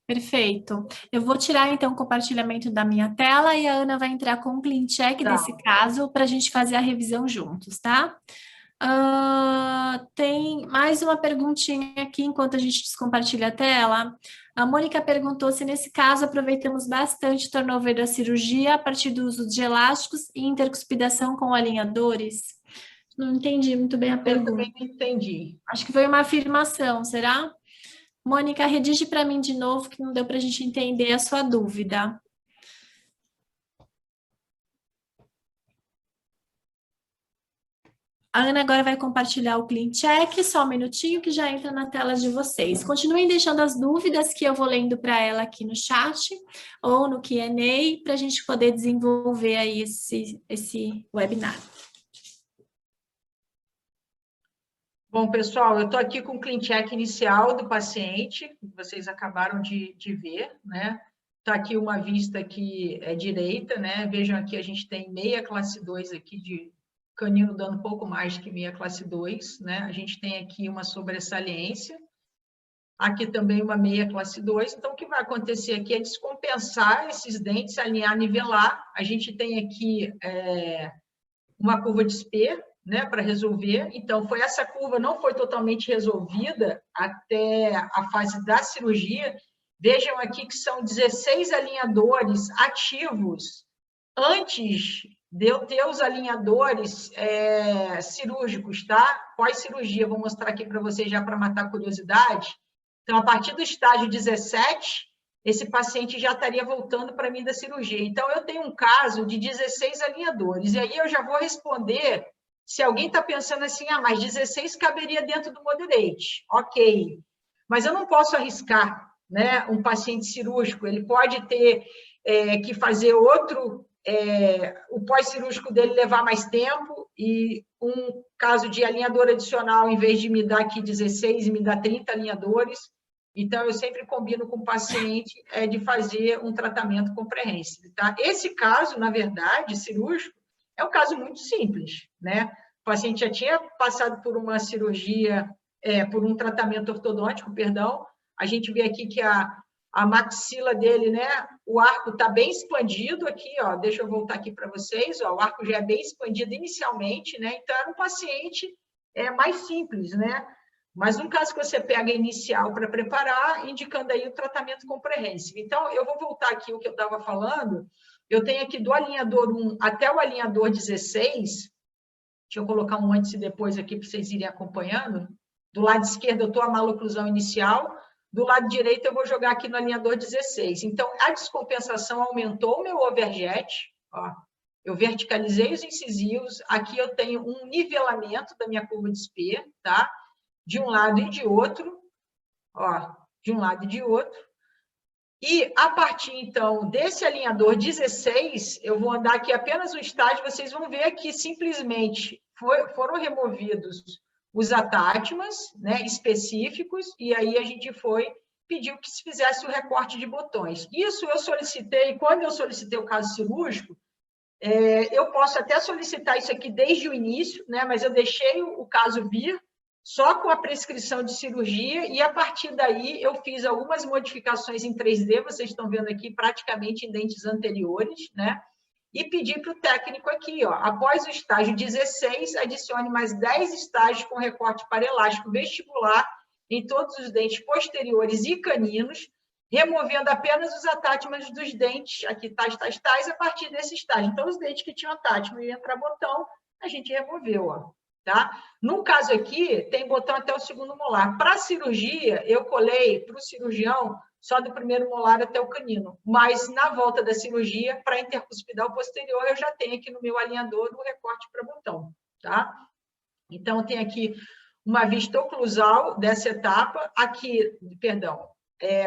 S1: Perfeito. Eu vou tirar, então, o compartilhamento da minha tela e a Ana vai entrar com o clean check desse caso para a gente fazer a revisão juntos, tá? Tem mais uma perguntinha aqui enquanto a gente descompartilha a tela. A Mônica perguntou se, nesse caso, aproveitamos bastante o turnover da cirurgia a partir do uso de elásticos e intercuspidação com alinhadores. Não entendi muito bem a pergunta.
S2: Eu também não entendi.
S1: Acho que foi uma afirmação, será? Mônica, redige para mim de novo, que não deu para a gente entender a sua dúvida. A Ana agora vai compartilhar o Clean Check, só um minutinho que já entra na tela de vocês. Continuem deixando as dúvidas que eu vou lendo para ela aqui no chat ou no Q&A para a gente poder desenvolver aí esse webinar.
S2: Bom, pessoal, eu estou aqui com o clean check inicial do paciente, que vocês acabaram de ver, né? Está aqui uma vista aqui direita, né? Vejam aqui, a gente tem meia classe 2 aqui de canino dando um pouco mais que meia classe 2, né? A gente tem aqui uma sobressalência, aqui também uma meia classe 2, então o que vai acontecer aqui é descompensar esses dentes, alinhar, nivelar. A gente tem aqui uma curva de Spear, né, para resolver. Então, essa curva não foi totalmente resolvida até a fase da cirurgia. Vejam aqui que são 16 alinhadores ativos antes de eu ter os alinhadores cirúrgicos, tá? Pós-cirurgia, vou mostrar aqui para vocês já para matar a curiosidade. Então, a partir do estágio 17, esse paciente já estaria voltando para mim da cirurgia. Então, eu tenho um caso de 16 alinhadores. E aí eu já vou responder se alguém está pensando assim, mas 16 caberia dentro do moderate. Ok. Mas eu não posso arriscar, né, um paciente cirúrgico. Ele pode ter que fazer outro, o pós-cirúrgico dele levar mais tempo, e um caso de alinhador adicional, em vez de me dar aqui 16, me dá 30 alinhadores. Então, eu sempre combino com o paciente de fazer um tratamento comprehensive, tá? Esse caso, na verdade, cirúrgico, é um caso muito simples, né? O paciente já tinha passado por uma cirurgia, por um tratamento ortodôntico, perdão. A gente vê aqui que a maxila dele, né? O arco está bem expandido aqui, ó. Deixa eu voltar aqui para vocês, ó. O arco já é bem expandido inicialmente, né? Então, era um paciente mais simples, né? Mas no caso que você pega inicial para preparar, indicando aí o tratamento comprehensive. Então, eu vou voltar aqui o que eu estava falando. Eu tenho aqui do alinhador 1 até o alinhador 16. Deixa eu colocar um antes e depois aqui para vocês irem acompanhando. Do lado esquerdo eu estou a maloclusão inicial. Do lado direito eu vou jogar aqui no alinhador 16. Então, a descompensação aumentou o meu overjet. Ó. Eu verticalizei os incisivos. Aqui eu tenho um nivelamento da minha curva de Spear, tá? De um lado e de outro. Ó, de um lado e de outro. E, a partir, então, desse alinhador 16, eu vou andar aqui apenas um estágio, vocês vão ver que, simplesmente, foram removidos os attachments, né, específicos, e aí a gente pediu que se fizesse o recorte de botões. Isso eu solicitei, quando eu solicitei o caso cirúrgico, eu posso até solicitar isso aqui desde o início, né, mas eu deixei o caso vir, só com a prescrição de cirurgia, e a partir daí eu fiz algumas modificações em 3D, vocês estão vendo aqui praticamente em dentes anteriores, né? E pedi para o técnico aqui, ó, após o estágio 16, adicione mais 10 estágios com recorte para elástico vestibular em todos os dentes posteriores e caninos, removendo apenas os attachments dos dentes, aqui tais, a partir desse estágio. Então, os dentes que tinham attachment e entrar botão, a gente removeu, ó. Tá? No caso aqui, tem botão até o segundo molar. Para a cirurgia, eu colei para o cirurgião só do primeiro molar até o canino. Mas, na volta da cirurgia, para intercuspidal posterior, eu já tenho aqui no meu alinhador o recorte para botão, tá? Então, tem aqui uma vista oclusal dessa etapa. Aqui, perdão,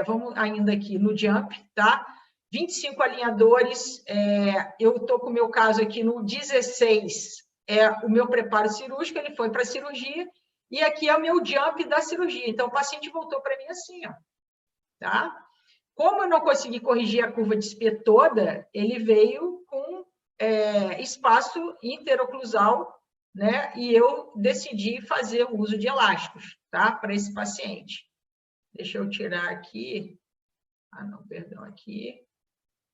S2: vamos ainda aqui no jump, tá? 25 alinhadores, eu estou com o meu caso aqui no 16, o meu preparo cirúrgico, ele foi para a cirurgia, e aqui é o meu jump da cirurgia. Então, o paciente voltou para mim assim, ó, tá? Como eu não consegui corrigir a curva de SPE toda, ele veio com espaço interoclusal, né? E eu decidi fazer o uso de elásticos, tá? Para esse paciente. Deixa eu tirar aqui. Ah, não, perdão, aqui.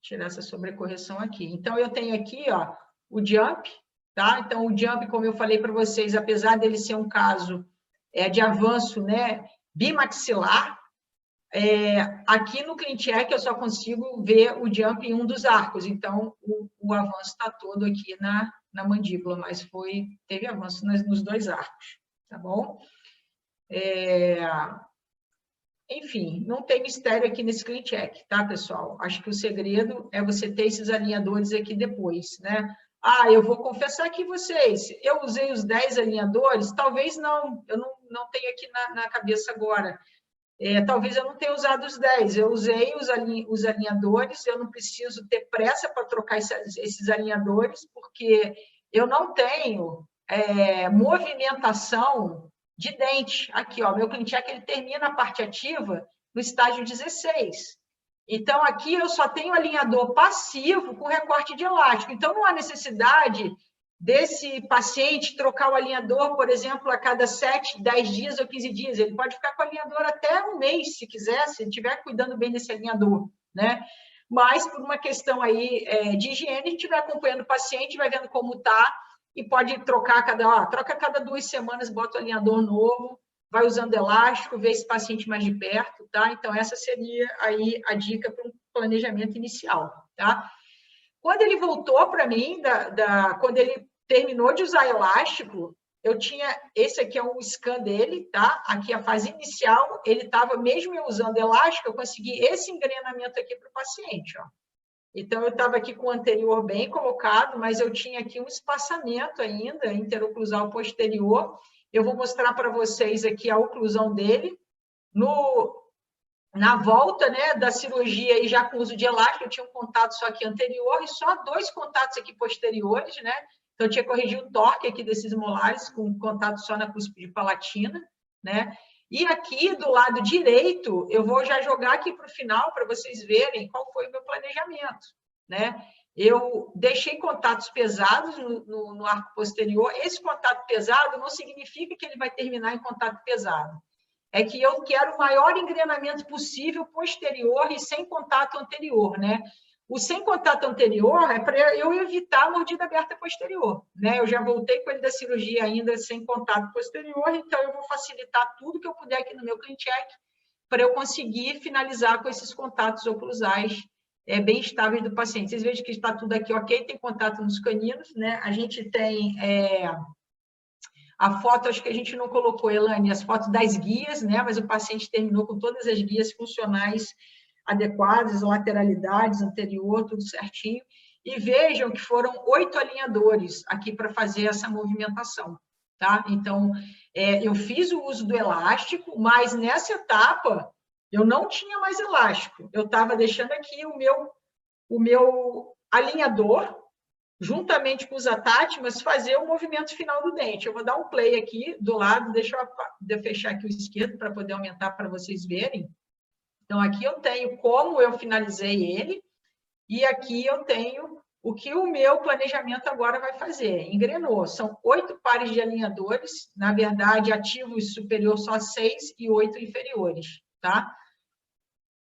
S2: Tirar essa sobrecorreção aqui. Então, eu tenho aqui, ó, o jump, tá? Então, o jump, como eu falei para vocês, apesar dele ser um caso de avanço, né, bimaxilar, aqui no ClinCheck eu só consigo ver o jump em um dos arcos, então o avanço está todo aqui na mandíbula, mas teve avanço nos dois arcos, tá bom? Enfim, não tem mistério aqui nesse ClinCheck, tá, pessoal? Acho que o segredo é você ter esses alinhadores aqui depois, né? Ah, eu vou confessar aqui vocês, eu usei os 10 alinhadores, talvez não, eu não tenho aqui na cabeça agora. Talvez eu não tenha usado os 10, eu usei os alinhadores, eu não preciso ter pressa para trocar esses alinhadores, porque eu não tenho movimentação de dente. Aqui, ó, meu ClinCheck, ele termina a parte ativa no estágio 16. Então, aqui eu só tenho alinhador passivo com recorte de elástico. Então, não há necessidade desse paciente trocar o alinhador, por exemplo, a cada 7, 10 dias ou 15 dias. Ele pode ficar com o alinhador até um mês, se quiser, se ele estiver cuidando bem desse alinhador, né? Mas, por uma questão aí de higiene, a gente vai acompanhando o paciente, vai vendo como está, e pode trocar troca a cada 2 semanas, bota o alinhador novo, vai usando elástico, vê esse paciente mais de perto, tá? Então, essa seria aí a dica para um planejamento inicial, tá? Quando ele voltou para mim, quando ele terminou de usar elástico, eu tinha, esse aqui é um scan dele, tá? Aqui a fase inicial, ele estava, mesmo eu usando elástico, eu consegui esse engrenamento aqui para o paciente, ó. Então, eu estava aqui com o anterior bem colocado, mas eu tinha aqui um espaçamento ainda, interoclusal posterior. Eu vou mostrar para vocês aqui a oclusão dele. Na volta, né, da cirurgia e já com uso de elástico, eu tinha um contato só aqui anterior e só 2 contatos aqui posteriores, né? Então, eu tinha corrigido o torque aqui desses molares com contato só na cúspide palatina, né? E aqui do lado direito, eu vou já jogar aqui para o final para vocês verem qual foi o meu planejamento, né? Eu deixei contatos pesados no arco posterior. Esse contato pesado não significa que ele vai terminar em contato pesado. É que eu quero o maior engrenamento possível posterior e sem contato anterior, né? O sem contato anterior é para eu evitar a mordida aberta posterior, né? Eu já voltei com ele da cirurgia ainda sem contato posterior, então eu vou facilitar tudo que eu puder aqui no meu ClinCheck para eu conseguir finalizar com esses contatos oclusais bem estáveis do paciente. Vocês vejam que está tudo aqui ok, tem contato nos caninos, né? A gente tem a foto, acho que a gente não colocou, Elane, as fotos das guias, né? Mas o paciente terminou com todas as guias funcionais adequadas, lateralidades, anterior, tudo certinho. E vejam que foram 8 alinhadores aqui para fazer essa movimentação, tá? Então, eu fiz o uso do elástico, mas nessa etapa eu não tinha mais elástico. Eu estava deixando aqui o meu alinhador, juntamente com os atátimas, fazer o movimento final do dente. Eu vou dar um play aqui do lado, deixa eu fechar aqui o esquerdo para poder aumentar para vocês verem. Então, aqui eu tenho como eu finalizei ele, e aqui eu tenho o que o meu planejamento agora vai fazer. Engrenou, são 8 pares de alinhadores, na verdade, ativos superior só 6 e 8 inferiores, tá?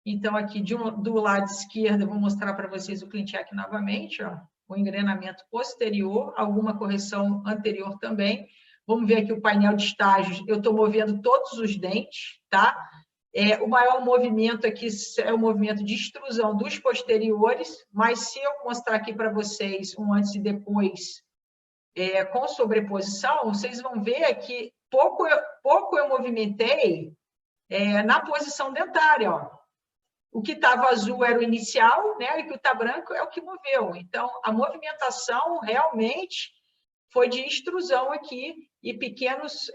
S2: Então, aqui do lado esquerdo, eu vou mostrar para vocês o ClinCheck novamente, ó. O engrenamento posterior, alguma correção anterior também. Vamos ver aqui o painel de estágios. Eu estou movendo todos os dentes, tá? O maior movimento aqui é o movimento de extrusão dos posteriores, mas se eu mostrar aqui para vocês um antes e depois com sobreposição, vocês vão ver que pouco eu movimentei na posição dentária, ó. o que estava azul era o inicial, né? E o que está branco é o que moveu. Então, a movimentação realmente foi de extrusão aqui e pequenos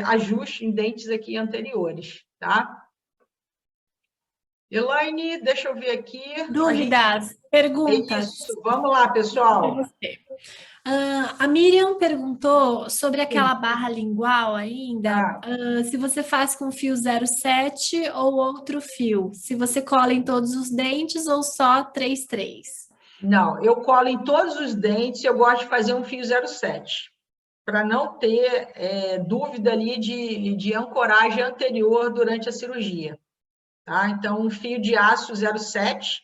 S2: ajustes em dentes aqui anteriores, tá? Elaine, deixa eu ver aqui.
S1: Dúvidas, perguntas.
S2: Isso, vamos lá, pessoal.
S1: A Miriam perguntou sobre aquela
S2: Sim.
S1: barra lingual ainda, se você faz com fio 07 ou outro fio, se você cola em todos os dentes ou só 33.
S2: Não, eu colo em todos os dentes, eu gosto de fazer um fio 07, para não ter dúvida ali de ancoragem anterior durante a cirurgia. Tá? Então, um fio de aço 07.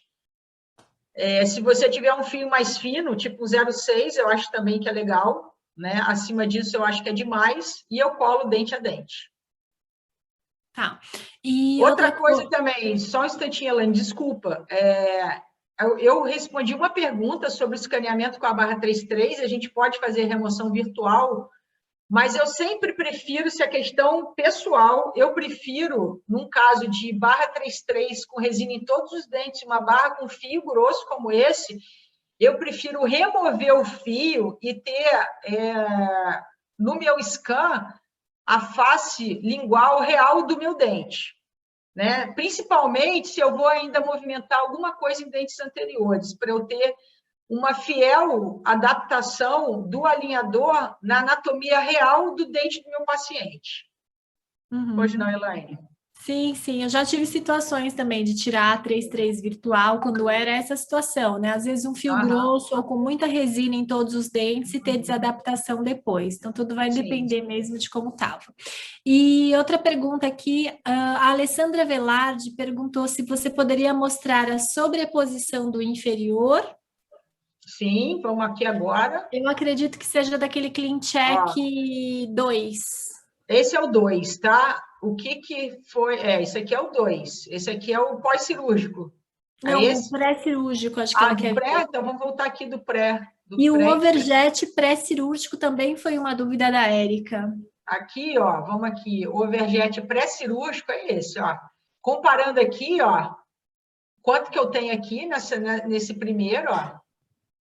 S2: Se você tiver um fio mais fino, tipo 0,6, eu acho também que é legal, né? Acima disso, eu acho que é demais, e eu colo dente a dente.
S1: Tá. E
S2: Outra coisa também, só um instantinho, Elaine, desculpa. Eu respondi uma pergunta sobre o escaneamento com a barra 33, a gente pode fazer remoção virtual, mas eu sempre prefiro, se a questão pessoal, eu prefiro, num caso de barra 33 com resina em todos os dentes, uma barra com fio grosso como esse, eu prefiro remover o fio e ter, no meu scan, a face lingual real do meu dente. Né? Principalmente se eu vou ainda movimentar alguma coisa em dentes anteriores, para eu ter uma fiel adaptação do alinhador na anatomia real do dente do meu paciente. Pois não, Elaine?
S1: Sim, sim, eu já tive situações também de tirar a 33 virtual quando era essa situação, né? Às vezes um fio grosso ou com muita resina em todos os dentes e ter desadaptação depois. Então, tudo vai depender mesmo de como estava. E outra pergunta aqui, a Alessandra Velarde perguntou se você poderia mostrar a sobreposição do inferior.
S2: Sim, vamos aqui agora.
S1: Eu acredito que seja daquele CleanCheck 2.
S2: Esse é o 2, tá? O que foi? Esse aqui é o 2. Esse aqui é o pós-cirúrgico.
S1: Não, o pré-cirúrgico, acho que ela quer
S2: do pré?
S1: ver.
S2: Então, vamos voltar aqui do pré.
S1: E o overjet pré-cirúrgico também foi uma dúvida da Érica.
S2: Aqui, ó, vamos aqui. O overjet pré-cirúrgico é esse, ó. Comparando aqui, ó, quanto que eu tenho aqui nesse primeiro, ó.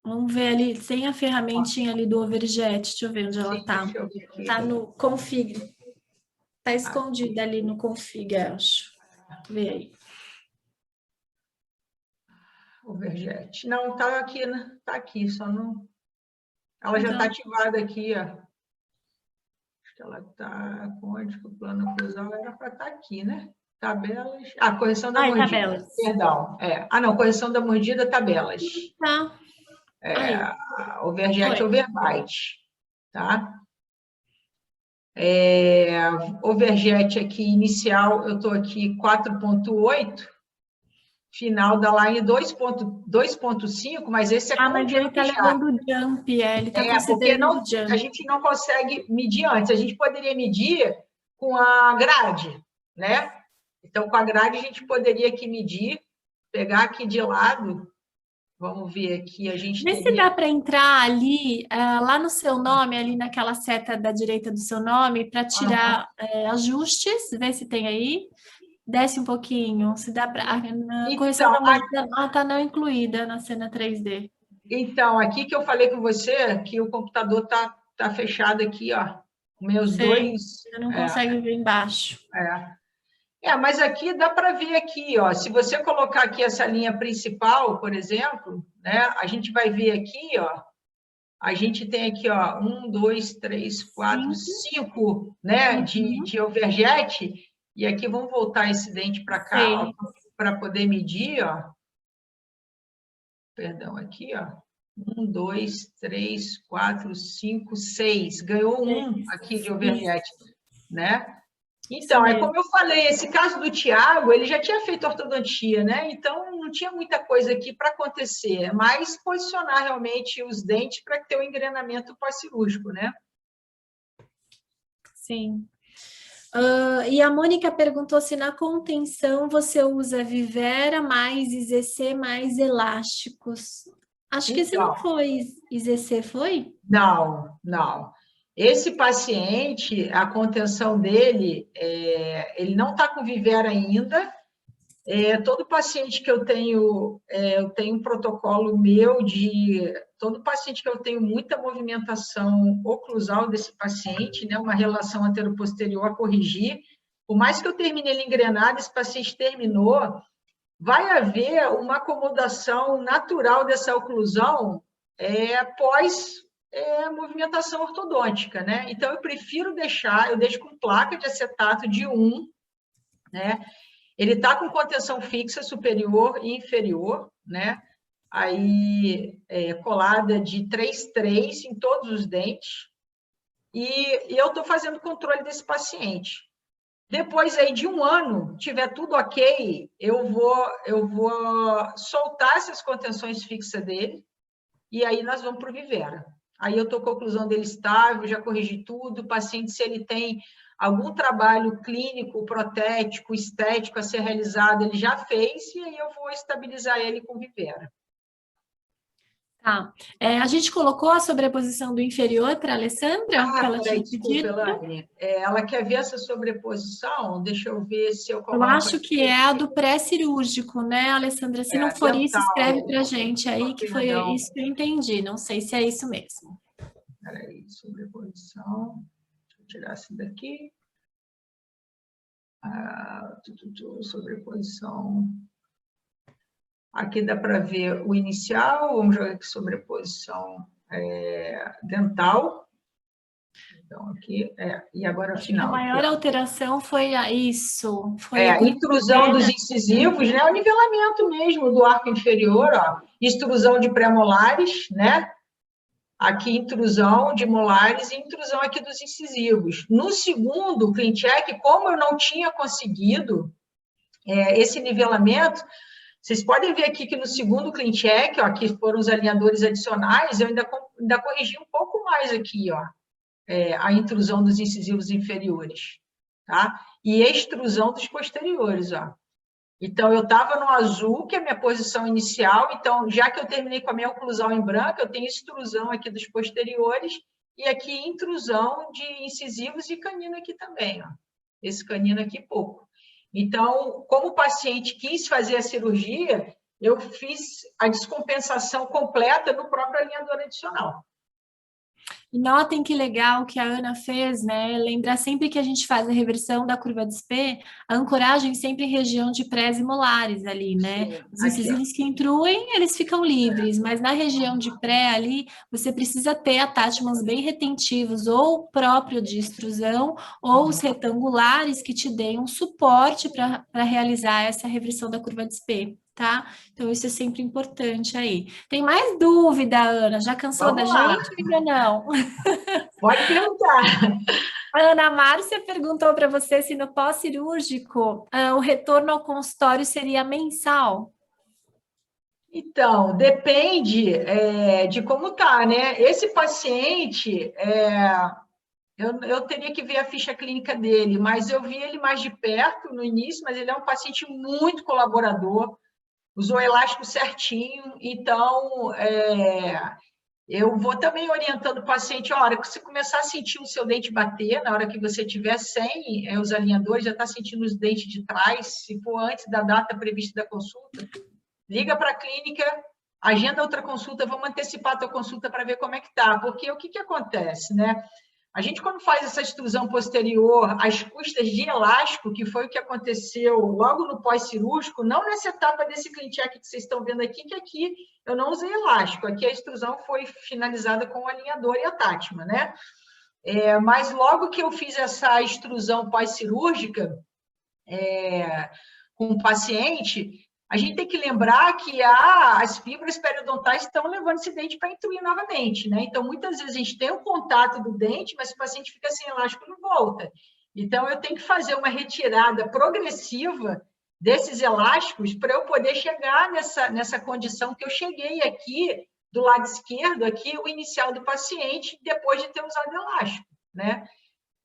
S1: Vamos ver ali, tem a ferramentinha ali do overjet. Deixa eu ver onde ela tá. Tá no config. Tá escondida ali no config, acho. Vê aí.
S2: Overjet. Não, tá aqui, né? Tá aqui, só não. Ela já tá ativada aqui, ó. Acho que ela tá onde o plano cruzal era para estar aqui, né? Tabelas. Correção da mordida.
S1: Tabelas.
S2: Perdão. Não, correção da mordida, tabelas.
S1: Tá.
S2: Overjet, overbite. Tá? Overjet aqui inicial, eu estou aqui 4.8, final da line 2.5, mas esse é com
S1: mas ele está levando o jump, ele está considerando o jump.
S2: A gente não consegue medir antes, a gente poderia medir com a grade, né? Então, com a grade, a gente poderia aqui medir, pegar aqui de lado. Vamos ver aqui, a gente
S1: Vê se dá para entrar ali, lá no seu nome, ali naquela seta da direita do seu nome, para tirar ajustes, vê se tem aí. Desce um pouquinho, se dá para... A correção da mordida está não incluída na cena 3D.
S2: Então, aqui que eu falei com você, que o computador tá fechado aqui, ó. Meus dois...
S1: Você não consegue ver embaixo.
S2: Mas aqui dá para ver aqui, ó. Se você colocar aqui essa linha principal, por exemplo, né? A gente vai ver aqui, ó. A gente tem aqui, ó, 1, 2, 3, 4, 5, né? De overjet. E aqui vamos voltar esse dente para cá, para poder medir, ó. Perdão, aqui, ó. 1, 2, 3, 4, 5, 6. Ganhou um aqui de overjet, né? Então, como eu falei, esse caso do Tiago, ele já tinha feito ortodontia, né? Então, não tinha muita coisa aqui para acontecer. É mais posicionar realmente os dentes para ter o engrenamento pós-cirúrgico, né?
S1: Sim. E a Mônica perguntou se na contenção você usa Vivera mais IZC mais elásticos. Acho que esse não foi IZC, foi?
S2: Não, não. Esse paciente, a contenção dele, ele não está com Vivera ainda, Todo paciente que eu tenho um protocolo meu de... Todo paciente que eu tenho muita movimentação oclusal desse paciente, né, uma relação anteroposterior a corrigir, por mais que eu termine ele engrenado, esse paciente terminou, vai haver uma acomodação natural dessa oclusão pós movimentação ortodôntica, né? Então, eu prefiro eu deixo com placa de acetato de 1, né? Ele está com contenção fixa superior e inferior, né? Aí, colada de 3,3 em todos os dentes, e eu estou fazendo controle desse paciente. Depois aí de 1 ano, tiver tudo ok, eu vou soltar essas contenções fixas dele, e aí nós vamos para o Vivera. Aí eu estou com a oclusão dele estável, já corrigi tudo, o paciente, se ele tem algum trabalho clínico, protético, estético a ser realizado, ele já fez, e aí eu vou estabilizar ele com Vivera.
S1: Tá. A gente colocou a sobreposição do inferior para a Alessandra, que ela tinha pedido.
S2: Elaine. Ela quer ver essa sobreposição? Deixa eu ver se eu coloco.
S1: Eu acho que é a do pré-cirúrgico, né, Alessandra? Se não for isso, escreve para a gente aí, que foi isso que eu entendi. Não sei se é isso mesmo.
S2: Espera aí, sobreposição. Deixa eu tirar isso daqui. Sobreposição. Aqui dá para ver o inicial, vamos jogar aqui sobreposição dental. Então, aqui, e agora o final.
S1: A maior alteração foi isso.
S2: Foi a intrusão dos incisivos, né? O nivelamento mesmo do arco inferior, ó. Extrusão de pré-molares, né? Aqui, intrusão de molares e intrusão aqui dos incisivos. No segundo ClinCheck, como eu não tinha conseguido esse nivelamento, vocês podem ver aqui que no segundo ClinCheck, ó, que foram os alinhadores adicionais, eu ainda corrigi um pouco mais aqui, ó, a intrusão dos incisivos inferiores, tá? E extrusão dos posteriores, ó. Então, eu estava no azul, que é a minha posição inicial, então, já que eu terminei com a minha oclusão em branco, eu tenho extrusão aqui dos posteriores, e aqui intrusão de incisivos e canino aqui também, ó. Esse canino aqui, pouco. Então, como o paciente quis fazer a cirurgia, eu fiz a descompensação completa no próprio alinhador adicional.
S1: E notem que legal que a Ana fez, né? Lembrar sempre que a gente faz a reversão da curva de Spee, a ancoragem sempre em região de prés e molares ali, né? Sim, os incisivos que intruem, eles ficam livres, mas na região de pré ali, você precisa ter attachments bem retentivos, ou próprio de extrusão, ou os retangulares que te deem um suporte para realizar essa reversão da curva de Spee. Tá? Então, isso é sempre importante aí. Tem mais dúvida, Ana? Já cansou da gente ou ainda não?
S2: Pode perguntar.
S1: A Ana Márcia perguntou para você se no pós-cirúrgico o retorno ao consultório seria mensal.
S2: Então, depende de como tá, né? Esse paciente, eu teria que ver a ficha clínica dele, mas eu vi ele mais de perto no início, mas ele é um paciente muito colaborador, usou elástico certinho, então eu vou também orientando o paciente, a hora que você começar a sentir o seu dente bater, na hora que você tiver sem os alinhadores, já está sentindo os dentes de trás, se for antes da data prevista da consulta, liga para a clínica, agenda outra consulta, vamos antecipar a tua consulta para ver como é que está, porque o que acontece, né? A gente, quando faz essa extrusão posterior às custas de elástico, que foi o que aconteceu logo no pós-cirúrgico, não nessa etapa desse ClinCheck que vocês estão vendo aqui, que aqui eu não usei elástico, aqui a extrusão foi finalizada com o alinhador e a tátima, né? Mas logo que eu fiz essa extrusão pós-cirúrgica com o paciente, a gente tem que lembrar que as fibras periodontais estão levando esse dente para intruir novamente, né? Então, muitas vezes a gente tem o contato do dente, mas o paciente fica sem elástico e não volta. Então, eu tenho que fazer uma retirada progressiva desses elásticos para eu poder chegar nessa condição que eu cheguei aqui, do lado esquerdo, aqui, o inicial do paciente, depois de ter usado elástico, né?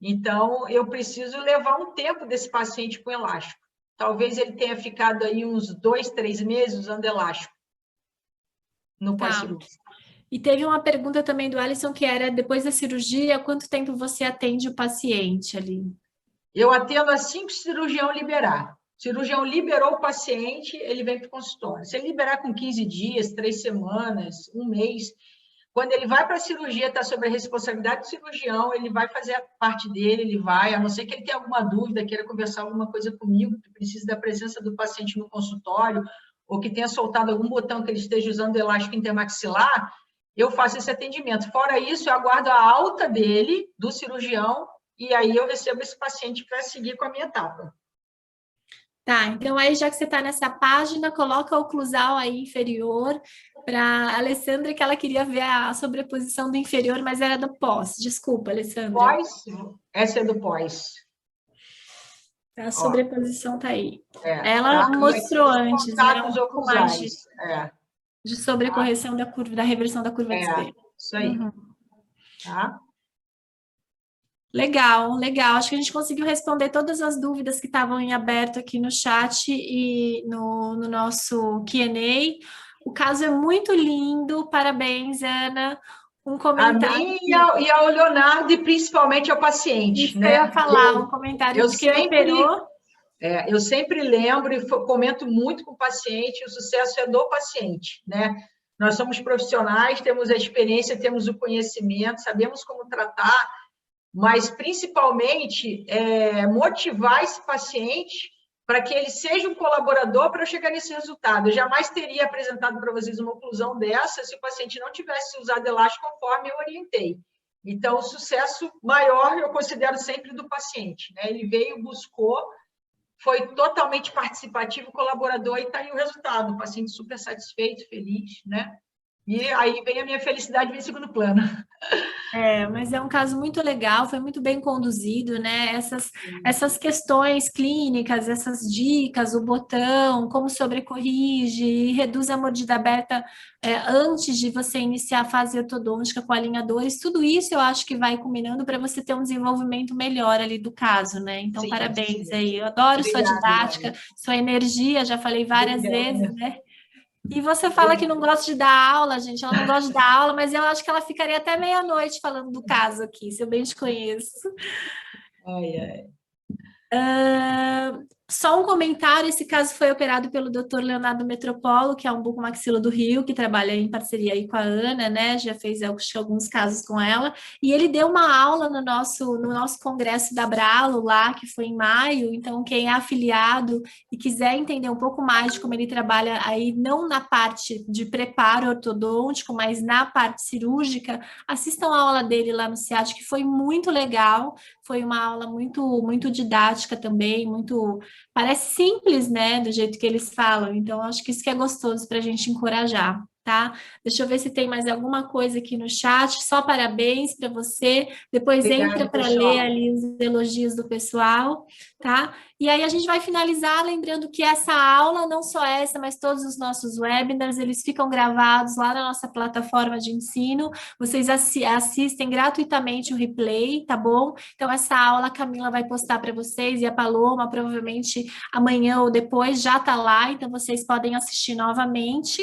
S2: Então, eu preciso levar um tempo desse paciente com elástico. Talvez ele tenha ficado aí uns 2, 3 meses usando elástico no pós-cirúrgico.
S1: E teve uma pergunta também do Alisson, que era, depois da cirurgia, quanto tempo você atende o paciente ali?
S2: Eu atendo assim que o cirurgião liberar. cirurgião liberou o paciente, ele vem para o consultório. Se ele liberar com 15 dias, 3 semanas, um mês, quando ele vai para a cirurgia, está sob a responsabilidade do cirurgião, ele vai fazer a parte dele, ele vai, a não ser que ele tenha alguma dúvida, queira conversar alguma coisa comigo, que precise da presença do paciente no consultório, ou que tenha soltado algum botão que ele esteja usando elástico intermaxilar, eu faço esse atendimento. Fora isso, eu aguardo a alta dele, do cirurgião, e aí eu recebo esse paciente para seguir com a minha etapa.
S1: Tá, então aí já que você está nessa página, coloca a oclusal aí inferior para a Alessandra, que ela queria ver a sobreposição do inferior, mas era do pós. Desculpa, Alessandra.
S2: Pós, essa é do pós.
S1: A sobreposição tá aí.
S2: É,
S1: Ela
S2: tá?
S1: mostrou antes, né?
S2: Contatos oclusais.
S1: De sobrecorreção da curva, da reversão da curva de espelho.
S2: Isso aí. Tá?
S1: Legal, legal. Acho que a gente conseguiu responder todas as dúvidas que estavam em aberto aqui no chat e no nosso Q&A. O caso é muito lindo, parabéns, Ana. Um comentário.
S2: A mim e ao Leonardo, e principalmente ao paciente.
S1: Isso, né? Eu ia falar, um comentário de quem operou.
S2: Eu sempre lembro e comento muito com o paciente, o sucesso é do paciente, né? Nós somos profissionais, temos a experiência, temos o conhecimento, sabemos como tratar, mas principalmente motivar esse paciente para que ele seja um colaborador para eu chegar nesse resultado. Eu jamais teria apresentado para vocês uma oclusão dessa se o paciente não tivesse usado elástico conforme eu orientei. Então, o sucesso maior eu considero sempre do paciente, né? Ele veio, buscou, foi totalmente participativo, colaborador, e está aí o resultado. O paciente super satisfeito, feliz, né? E aí vem a minha felicidade em segundo plano.
S1: Mas é um caso muito legal, foi muito bem conduzido, né? Essas questões clínicas, essas dicas, o botão, como sobrecorrige, reduz a mordida aberta antes de você iniciar a fase ortodôntica com alinhadores, tudo isso eu acho que vai combinando para você ter um desenvolvimento melhor ali do caso, né? Então, sim, parabéns aí. Eu adoro sua didática, sua energia, já falei várias vezes, né? E você fala que não gosta de dar aula, gente. Ela não gosta de dar aula, mas eu acho que ela ficaria até meia-noite falando do caso aqui, se eu bem te conheço. Só um comentário, esse caso foi operado pelo Dr. Leonardo Metropolo, que é um bucomaxilo do Rio, que trabalha em parceria aí com a Ana, né? Já fez alguns casos com ela, e ele deu uma aula no nosso congresso da Bralo lá, que foi em maio. Então quem é afiliado e quiser entender um pouco mais de como ele trabalha aí, não na parte de preparo ortodôntico, mas na parte cirúrgica, assistam a aula dele lá no CIAT, que foi muito legal, foi uma aula muito, muito didática também, muito... Parece simples, né, do jeito que eles falam, então acho que isso que é gostoso para a gente encorajar, tá? Deixa eu ver se tem mais alguma coisa aqui no chat, só parabéns para você, depois entra para ler ali os elogios do pessoal, tá? E aí a gente vai finalizar lembrando que essa aula, não só essa, mas todos os nossos webinars, eles ficam gravados lá na nossa plataforma de ensino, vocês assistem gratuitamente o replay, tá bom? Então essa aula a Camila vai postar para vocês e a Paloma provavelmente amanhã ou depois já tá lá, então vocês podem assistir novamente.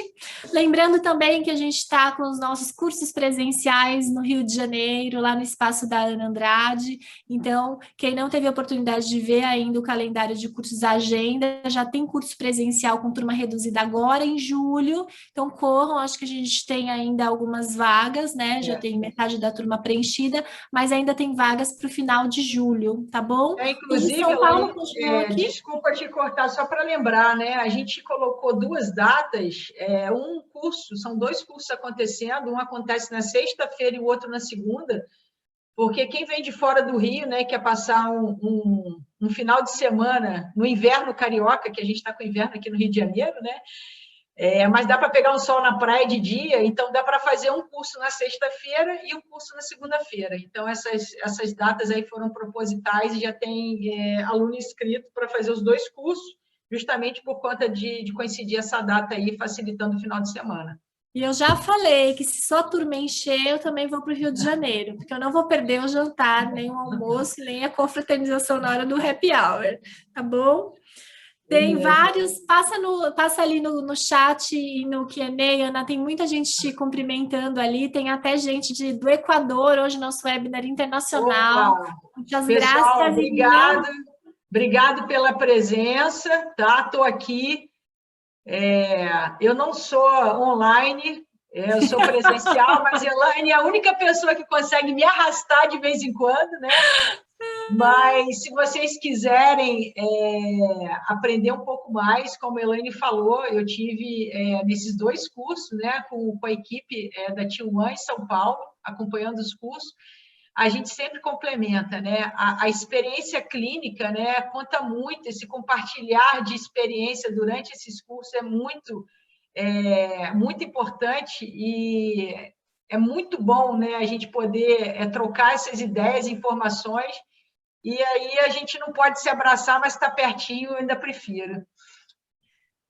S1: Lembrando também que a gente está com os nossos cursos presenciais no Rio de Janeiro, lá no espaço da Ana Andrade, então quem não teve a oportunidade de ver ainda o calendário de cursos, a agenda, já tem curso presencial com turma reduzida agora em julho, então corram, acho que a gente tem ainda algumas vagas, né, já tem metade da turma preenchida, mas ainda tem vagas para o final de julho, tá bom?
S2: Inclusive, São Paulo continua aqui? Desculpa te cortar, só para lembrar, né, a gente colocou duas datas, são 2 cursos acontecendo, um acontece na sexta-feira e o outro na segunda, porque quem vem de fora do Rio, né, quer passar um final de semana no inverno carioca, que a gente está com inverno aqui no Rio de Janeiro, né, mas dá para pegar um sol na praia de dia, então dá para fazer um curso na sexta-feira e um curso na segunda-feira. Então, essas datas aí foram propositais e já tem aluno inscrito para fazer os 2 cursos, justamente por conta de coincidir essa data aí, facilitando o final de semana.
S1: E eu já falei que se sua turma encher, eu também vou para o Rio de Janeiro, porque eu não vou perder o jantar, nem o almoço, nem a confraternização na hora do happy hour, tá bom? Tem vários, passa ali no chat e no Q&A, Ana, tem muita gente te cumprimentando ali, tem até gente do Equador, hoje nosso webinar internacional.
S2: Opa! Muitas graças. Obrigada. Obrigado pela presença, tá? Estou aqui. Eu não sou online, eu sou presencial, mas Elaine é a única pessoa que consegue me arrastar de vez em quando, né? Mas se vocês quiserem aprender um pouco mais, como a Elaine falou, eu tive nesses 2 cursos, né, com a equipe da T1 em São Paulo, acompanhando os cursos, a gente sempre complementa, né? A experiência clínica, né, conta muito, esse compartilhar de experiência durante esses cursos é muito importante e é muito bom, né, a gente poder trocar essas ideias, informações, e aí a gente não pode se abraçar, mas está pertinho, eu ainda prefiro.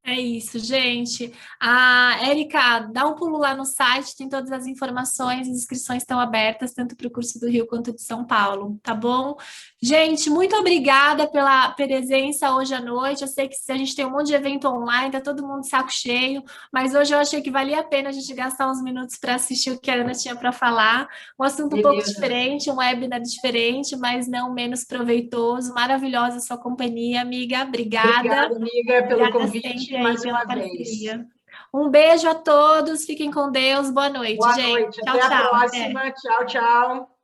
S1: É isso, gente. A Érica, dá um pulo lá no site, tem todas as informações, as inscrições estão abertas, tanto para o curso do Rio quanto de São Paulo, tá bom? Gente, muito obrigada pela presença hoje à noite. Eu sei que a gente tem um monte de evento online, tá todo mundo de saco cheio, mas hoje eu achei que valia a pena a gente gastar uns minutos para assistir o que a Ana tinha para falar. Um assunto um pouco
S2: Beleza.
S1: diferente, um webinar diferente, mas não menos proveitoso. Maravilhosa a sua companhia, amiga. Obrigada.
S2: Obrigada, amiga, pelo
S1: Obrigada
S2: convite
S1: sempre aí
S2: mais
S1: pela
S2: uma vez.
S1: parceria. Um beijo a todos, fiquem com Deus, boa noite,
S2: Boa
S1: gente.
S2: noite,
S1: Tchau,
S2: até a
S1: tchau. Até.
S2: próxima. Tchau, tchau.